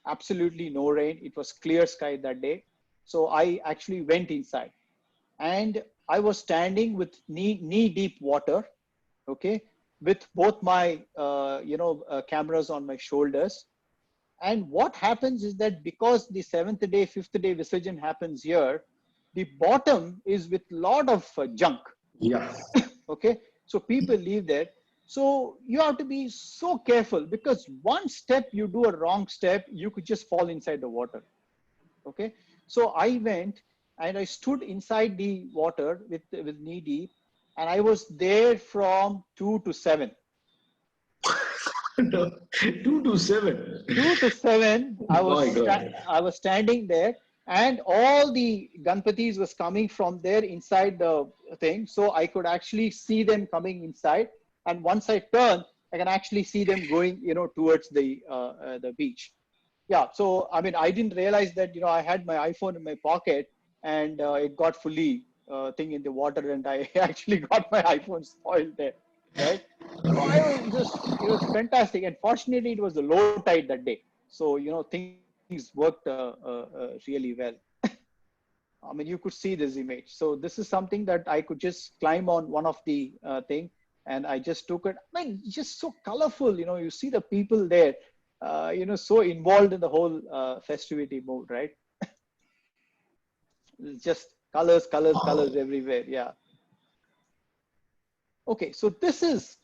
absolutely no rain. It was clear sky that day. So I actually went inside, and I was standing with knee deep water, okay, with both my cameras on my shoulders. And what happens is that because the seventh day, fifth day Visarjan happens here, the bottom is with lot of junk. Yeah. Okay, so people leave there. So you have to be so careful, because one step you do a wrong step, you could just fall inside the water. Okay, so I went and I stood inside the water with knee deep, and I was there from 2 to 7. No, 2 to 7. 2 to 7, My God. I was standing there, and all the Ganpatis was coming from there inside the thing, so I could actually see them coming inside. And once I turn, I can actually see them going, towards the beach. Yeah, so I mean, I didn't realize that I had my iPhone in my pocket, and it got fully thing in the water, and I actually got my iPhone spoiled there, right? So it was fantastic, and fortunately, it was the low tide that day, so things worked really well. I mean, you could see this image. So this is something that I could just climb on one of the thing, and I just took it. I mean, just so colorful. You see the people there, so involved in the whole festivity mode, right? It's just colors, colors, Wow. colors everywhere. Yeah. Okay, so this is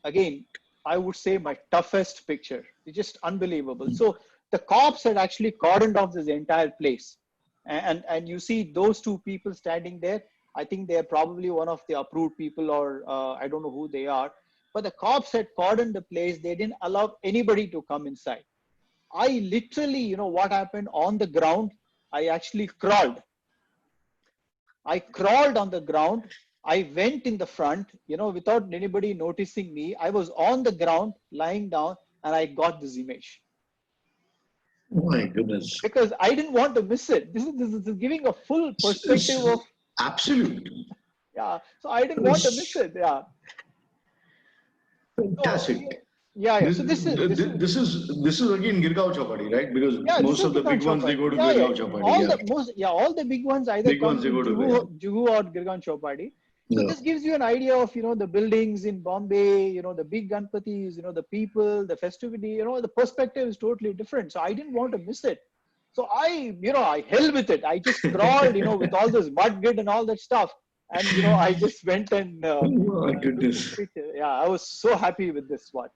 again, I would say, my toughest picture. It's just unbelievable. So the cops had actually cordoned off this entire place, and you see those two people standing there. I think they are probably one of the approved people, or I don't know who they are. But the cops had cordoned the place. They didn't allow anybody to come inside. I literally, what happened on the ground? I actually crawled. I crawled on the ground. I went in the front, without anybody noticing me. I was on the ground, lying down, and I got this image Oh my goodness. because I didn't want to miss it. This is giving a full perspective of, It's absolute. yeah. So I didn't want to miss It's it. Yeah. So fantastic. yeah, yeah. This, So this is this is again Girgaon Chowpatty, right? Because yeah. This most is of the Girgaon big ones they Chowpatty. go to Yeah, yeah. Girgaon Chowpatty. Yeah, All the big ones either big come ones they to go to there. Juhu or Girgaon Chowpatty. So Yeah. this gives you an idea of, the buildings in Bombay, the big Ganpatis, the people, the festivity, the perspective is totally different. So I didn't want to miss it. So I held with it. I just crawled, with all this mud grid and all that stuff. And, I just went and Oh my took this goodness. picture. Yeah, I was so happy with this one.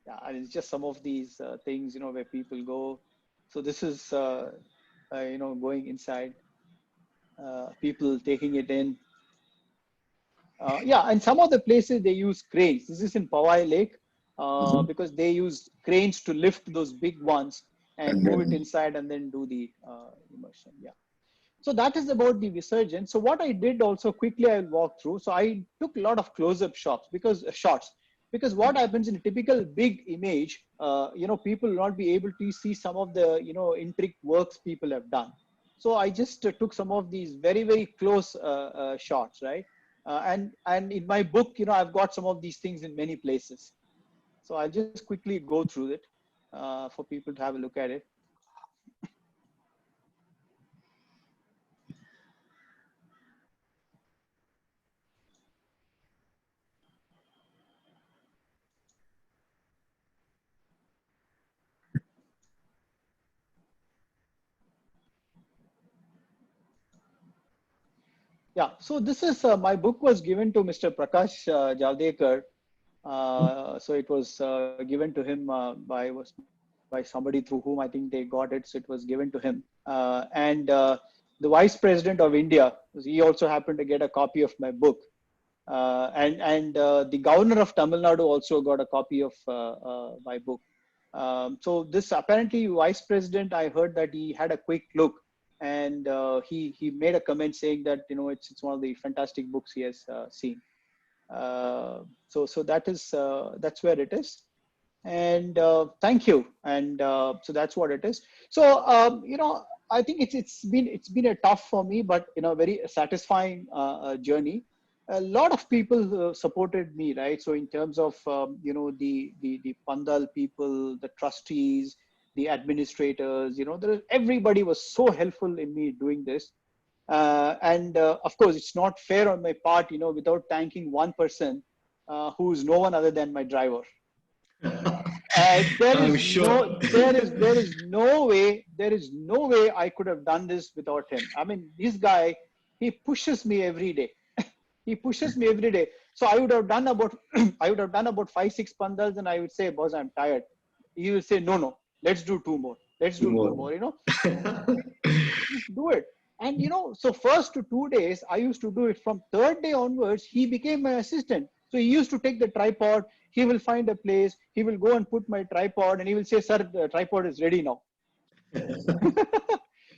Yeah, and it's just some of these things, where people go. So this is, going inside, people taking it in. Yeah, and some of the places they use cranes. This is in Powai Lake, Mhm. because they use cranes to lift those big ones and And move it then, inside and then do the immersion. Yeah. So that is about the Visarjan. So what I did also quickly, I'll walk through. So I took a lot of close-up shots because what happens in a typical big image, people will not be able to see some of the intricate works people have done. So I just took some of these very very close shots, right? And in my book, I've got some of these things in many places. So I'll just quickly go through it for people to have a look at it. Yeah, so this is my book was given to Mr. Prakash Javadekar. So it was given to him by somebody through whom I think they got it. So it was given to him. And the vice president of India, he also happened to get a copy of my book. And the governor of Tamil Nadu also got a copy of my book. So this apparently vice president, I heard that he had a quick look, and he made a comment saying that, you know, it's one of the fantastic books he has seen. So that is that's where it is. And thank you. And so that's what it is. So you know, I think it's been a tough for me, but you know, very satisfying journey. A lot of people supported me, right? So in terms of you know, the Pandal people, the trustees, the administrators, you know, everybody was so helpful in me doing this. And of course, it's not fair on my part, you know, without thanking one person who's no one other than my driver. There I'm is sure. no, there is no way, I could have done this without him. I mean, this guy, he pushes me every day. He pushes me every day. So I would have done about, I would have done about 5-6 pandals, and I would say, boss, I'm tired. He will say, no, let's do 2 more. Let's do 2 more, you know. Just do it. And you know, so first 2 days I used to do it. From third day onwards, he became my assistant. So he used to take the tripod, he will find a place, he will go and put my tripod, and he will say, sir, the tripod is ready now.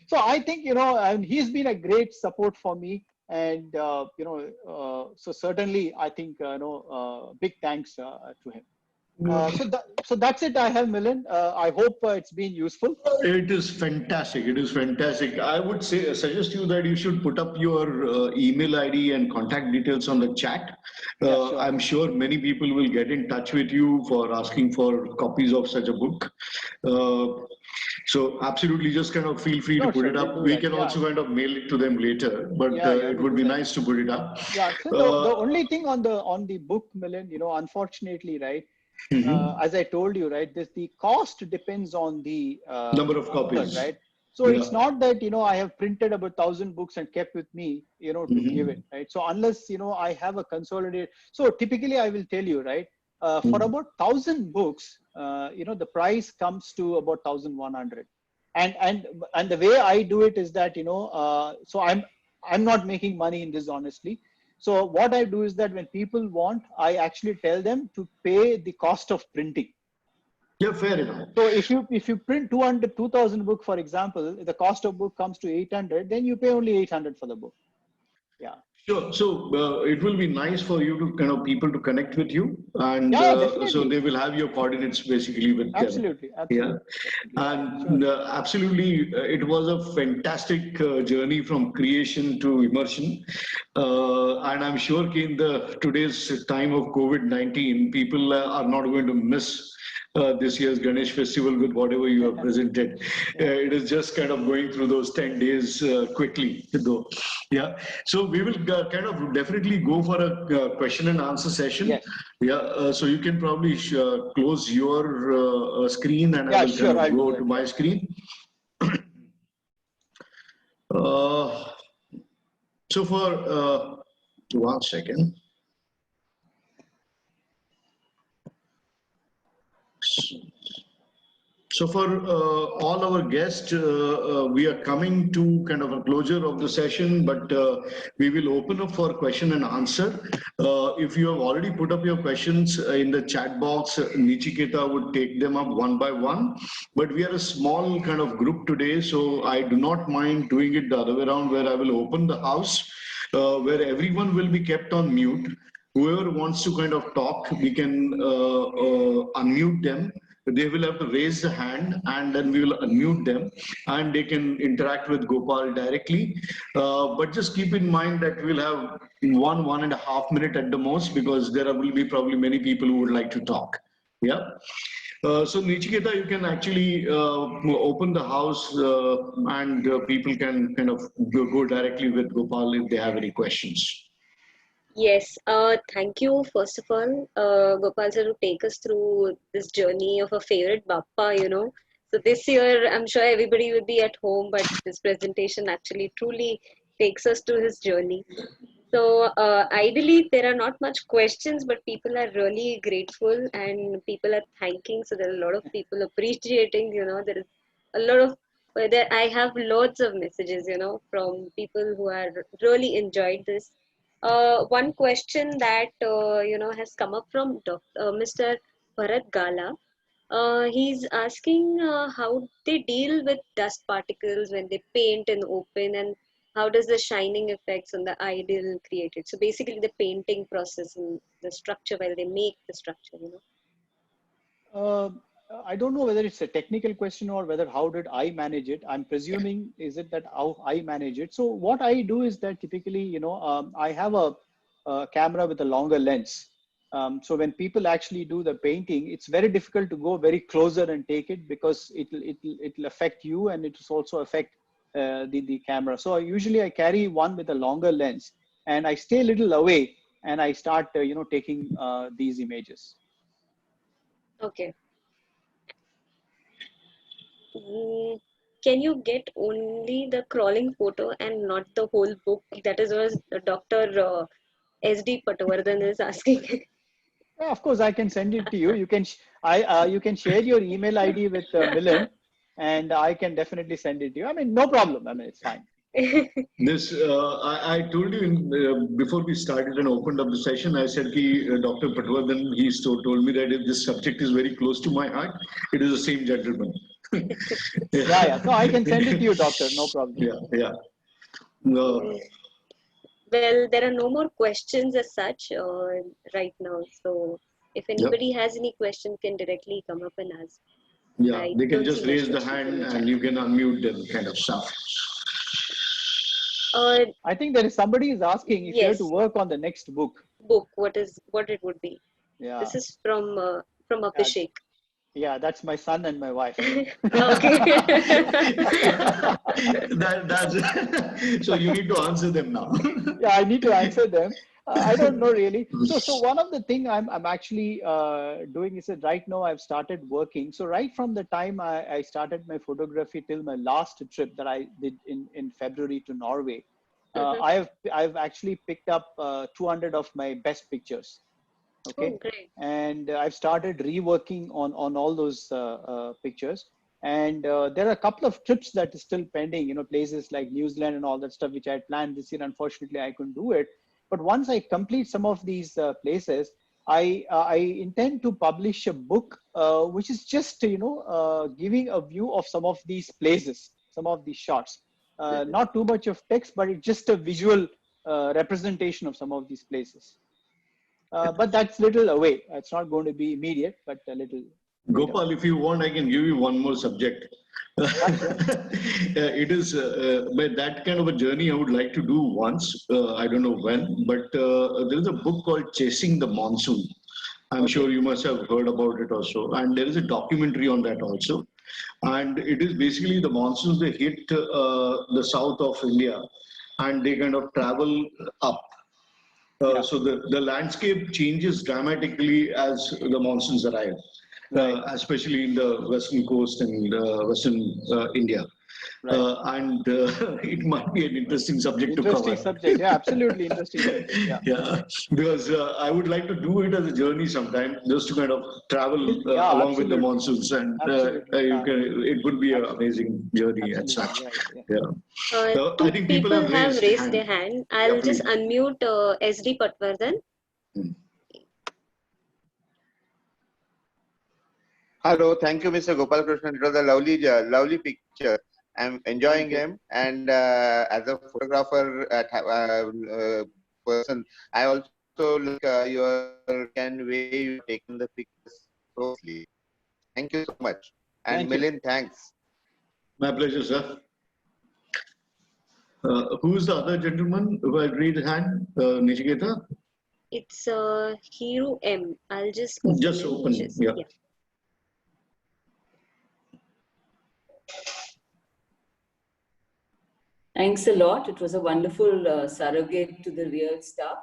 So I think, you know, and he's been a great support for me. And you know, so certainly I think, you know, big thanks to him. So that's it I have, Milind. I hope it's been useful. It is fantastic. It is fantastic. I would say suggest you that you should put up your email ID and contact details on the chat. Yeah, sure. I'm sure many people will get in touch with you for asking for copies of such a book. So absolutely, just kind of feel free to put it up. We can also kind of mail it to them later, but it would be nice to put it up. Yeah. So the only thing on the book, Milind, you know, unfortunately, right? As I told you, right, the cost depends on the number of copies, author, right? So it's not that, you know, I have printed about 1,000 books and kept with me, you know, to give it, right? So unless, you know, I have a consolidated, so typically I will tell you, right, for about 1,000 books, you know, the price comes to about 1,100. And the way I do it is that, you know, so I'm not making money in this, honestly. So what I do is that when people want, I actually tell them to pay the cost of printing. Yeah, fair enough. So if you print 2,000 book, for example, the cost of book comes to 800, then you pay only 800 for the book. Yeah. Sure. So it will be nice for you to kind of people to connect with you, and so they will have your coordinates basically with them. Absolutely. Yeah, and absolutely, it was a fantastic journey from creation to immersion, and I'm sure in the today's time of COVID-19, people are not going to miss this year's Ganesh festival with whatever you have presented. It is just kind of going through those 10 days quickly, though. Yeah. So we will kind of definitely go for a question and answer session. Yes. Yeah. So you can probably close your screen, and I will kind of go to my screen. So for 1 second. So for all our guests, we are coming to kind of a closure of the session, but we will open up for question and answer. If you have already put up your questions in the chat box, Nichiketa would take them up one by one. But we are a small kind of group today, so I do not mind doing it the other way around, where I will open the house, where everyone will be kept on mute. Whoever wants to kind of talk, we can unmute them. They will have to raise the hand, and then we will unmute them, and they can interact with Gopal directly. But just keep in mind that we'll have 1.5 minutes at the most, because there will be probably many people who would like to talk. Yeah. So Nichiketa, you can actually open the house, and people can kind of go directly with Gopal if they have any questions. Yes, thank you, first of all, Gopal sir, to take us through this journey of a favorite Bappa, you know. So this year, I'm sure everybody will be at home, but this presentation actually truly takes us to his journey. So ideally, there are not much questions, but people are really grateful and people are thanking. So there are a lot of people appreciating, you know, there is a lot of Whether I have loads of messages, from people who are really enjoyed this. One question that has come up from Mr. Bharat Gala. He's asking how they deal with dust particles when they paint in open, and how does the shining effects on the ideal created. So basically, the painting process and the structure while they make the structure. Uh, I don't know whether it's a technical question or whether how did I manage it. I'm presuming is it that how I manage it. So what I do is that typically, I have a camera with a longer lens. So when people actually do the painting, it's very difficult to go very closer and take it because it'll affect you and it will also affect the camera. So usually I carry one with a longer lens and I stay a little away and I start taking these images. Okay. Mm, can you get only the crawling photo and not the whole book? That is what Dr. SD Patwardhan is asking. Yeah, of course, I can send it to you. You can share your email ID with Milan, and I can definitely send it to you. I mean, no problem. I mean, it's fine. This, I told you before we started and opened up the session, I said Dr. Patwardhan, told me that if this subject is very close to my heart, it is the same gentleman. Yeah. So I can send it to you, doctor. No problem. Yeah. No. Well, there are no more questions as such right now. So if Yep. anybody has any question, can directly come up and ask. Yeah, I they can don't see just much raise the questions in hand the and chat. you can unmute them, kind of stuff. I think there is somebody is asking if you have to Yes, work on the next book. book. What it would be? Yeah. This is from Yeah, Abhishek. yeah, that's my son and my wife. Okay. So you need to answer them now. Yeah, I need to answer them. I don't know really. So one of the thing I'm actually doing is that right now I've started working. So right from the time I started my photography till my last trip that I did in February to Norway, Mhm. I've actually picked up 200 of my best pictures. Okay, Oh, great. and I've started reworking on all those pictures. And there are a couple of trips that is still pending, places like New Zealand and all that stuff, which I had planned this year. Unfortunately, I couldn't do it. But once I complete some of these places, I intend to publish a book, which is just, giving a view of some of these places, some of these shots. Mhm. Not too much of text, but it's just a visual representation of some of these places. But that's little away. It's not going to be immediate, but a little later on. Gopal, if you want, I can give you one more subject. Yeah, sure. It is but that kind of a journey I would like to do once. I don't know when, but there is a book called Chasing the Monsoon. I'm sure Okay. you must have heard about it also. And there is a documentary on that also. And it is basically the monsoons, they hit the south of India and they kind of travel up. Yeah. So the landscape changes dramatically as the monsoons arrive, Right. especially in the western coast and western India. Right. It might be an interesting subject to Interesting cover. subject. Yeah, absolutely interesting subject. Yeah. Yeah, because I would like to do it as a journey sometime, just to kind of travel Yeah, along with the absolutely. monsoons, and Absolutely. you can. It would be an Absolutely. amazing journey as Absolutely. such. Yeah. Yeah. Yeah. I Two think people people have have raised raised their hand. hand. Yeah, I'll just please. unmute SD Patwardhan. Hello, thank you, Mr. Gopalakrishnan. It was a lovely picture. I'm enjoying Thank you. him, and as a photographer person, I also like your can way you have taken the pictures closely. Thank you so much, and Thank you. million thanks. My pleasure, sir. Who's the other gentleman who had raised his hand? Nishiketa? It's Hero M. I'll just open Just it. open. Just Yeah. yeah. Thanks a lot. It was a wonderful surrogate to the real stuff.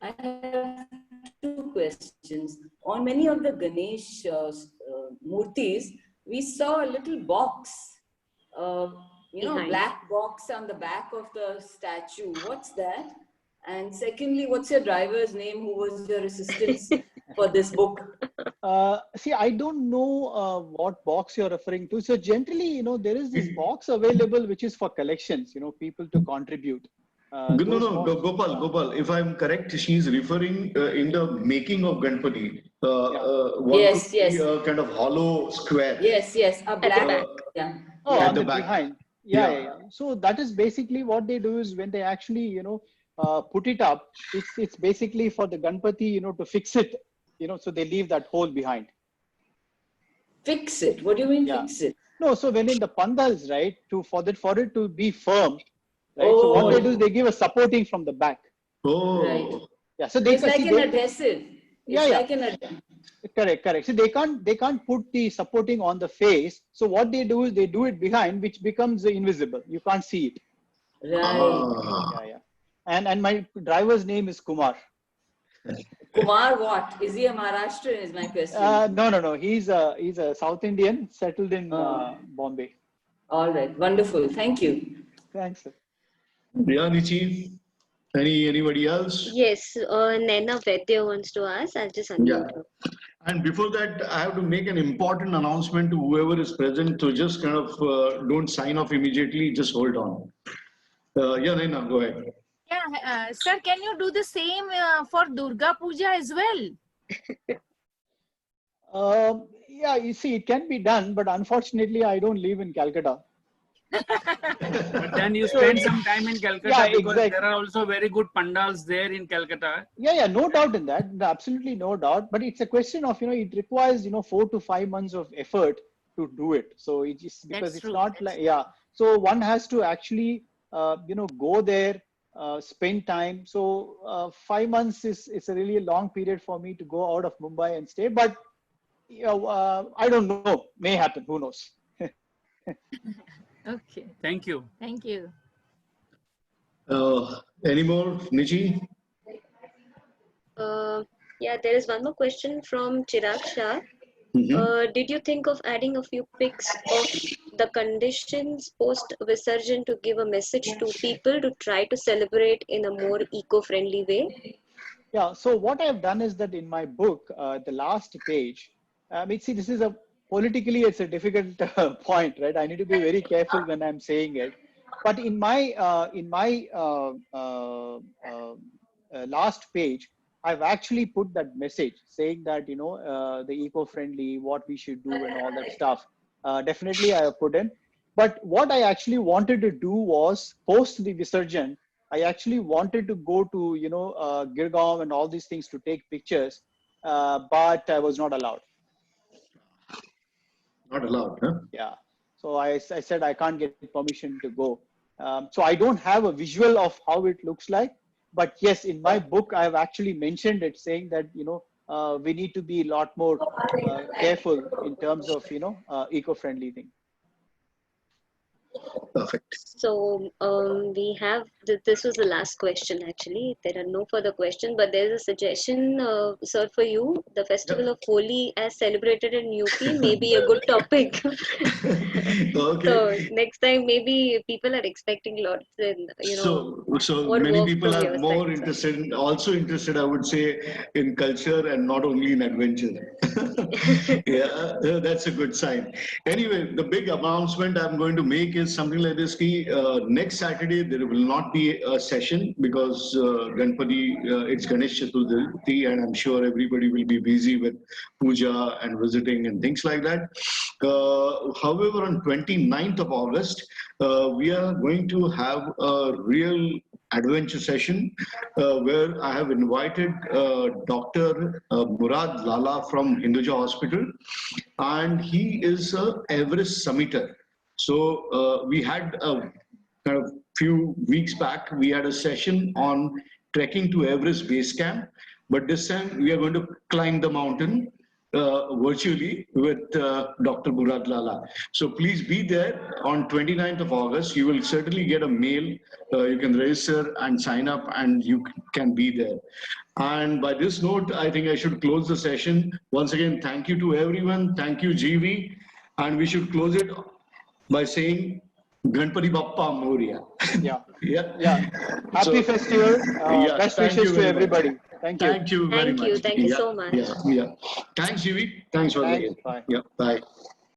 I have two questions. On many of the Ganesh murtis, we saw a little box, Behind. black box on the back of the statue. What's that? And secondly, what's your driver's name who was your assistance for this book? See, I don't know what box you're referring to. So generally, there is this box available which is for collections, people to contribute. No, Those no, box, Gopal, if I'm correct, she's referring in the making of Ganpati. One could Yes, see yes. a kind of hollow square Yes, yes. A At the black. back. Yeah. Oh, at on the the back. behind. Yeah. Yeah. So that is basically what they do is when they actually, put it up, it's basically for the Ganpati, to fix it, so they leave that hole behind. Fix it. What do you mean Yeah. fix it? No, so when in the pandals, right, for it to be firm, right? So what Oh, they do is they give a supporting from the back. right. Oh, Yeah. So So they it's can like see an they. adhesive. Yeah, It's yeah. like an adhesive. Correct. So they can't put the supporting on the face. So what they do is they do it behind, which becomes invisible. You can't see it. Right. Yeah. And my driver's name is Kumar. Kumar what? Is he a Maharashtrian is my question. No. He's a South Indian settled in Bombay. All right. Wonderful. Thank you. Thanks, sir. yeah, Nichi. Anybody else? Yes, Naina Vaidya wants to ask. I'll just Yeah. unmute her. And before that, I have to make an important announcement to whoever is present to just kind of don't sign off immediately, just hold on. Yeah, Naina, go ahead. Yeah, sir, can you do the same for Durga Puja as well? Yeah, you see, it can be done, but unfortunately, I don't live in Calcutta. But then you spend some time in Calcutta because there are also very good pandals there in Calcutta. Yeah, no doubt in that. Absolutely no doubt. But it's a question of, it requires, 4 to 5 months of effort to do it. So it is because it's not like, So one has to actually, go there, spend time. So 5 months is a really long period for me to go out of Mumbai and stay. But, I don't know. May happen. Who knows? Okay. Thank you. Thank you. Any more, Nichi? Yeah, there is one more question from Chirag Shah. Did you think of adding a few pics of the conditions post Visarjan to give a message to people to try to celebrate in a more eco-friendly way? Yeah, so what I've done is that in my book, the last page, see, this is politically, it's a difficult point, right? I need to be very careful when I'm saying it. But in my last page, I've actually put that message saying that, the eco-friendly, what we should do and all that stuff. Definitely I have put in. But what I actually wanted to do was post the Visarjan, I actually wanted to go to, Girgaon and all these things to take pictures, but I was not allowed. Not allowed, huh? Yeah. So I said I can't get permission to go. So I don't have a visual of how it looks like. But yes, in my book, I've actually mentioned it saying that, we need to be a lot more careful in terms of, eco-friendly thing. Perfect. So we have, this was the last question actually. There are no further questions, but there's a suggestion, sir, for you. The festival of Holi as celebrated in UP may be a good topic. Okay. So next time maybe people are expecting lots and, So what many worked people from are your more side, interested, also interested, I would say, in culture and not only in adventure. Yeah, that's a good sign. Anyway, the big announcement I'm going to make is something like this. Next Saturday, there will not be a session because Ganpati, it's Ganesh Chaturthi, and I'm sure everybody will be busy with puja and visiting and things like that. However, on 29th of August, we are going to have a real adventure session where I have invited Dr. Murad Lala from Hinduja Hospital, and he is a Everest summiter. So we had a kind of few weeks back, we had a session on trekking to Everest Base Camp, but this time we are going to climb the mountain virtually with Dr. Murad Lala. So please be there on 29th of August. You will certainly get a mail. You can register and sign up and you can be there. And by this note, I think I should close the session. Once again, thank you to everyone. Thank you, GV. And we should close it by saying Ganpati Bappa Moria. Yeah. Yeah. Yeah. Happy festival. Yeah, Best thank wishes you to very much. everybody. Thank you. Thank you very much. Thank you Yeah, so much. yeah. Thanks, GV. Thanks for Thanks. the. Bye. Yeah, bye.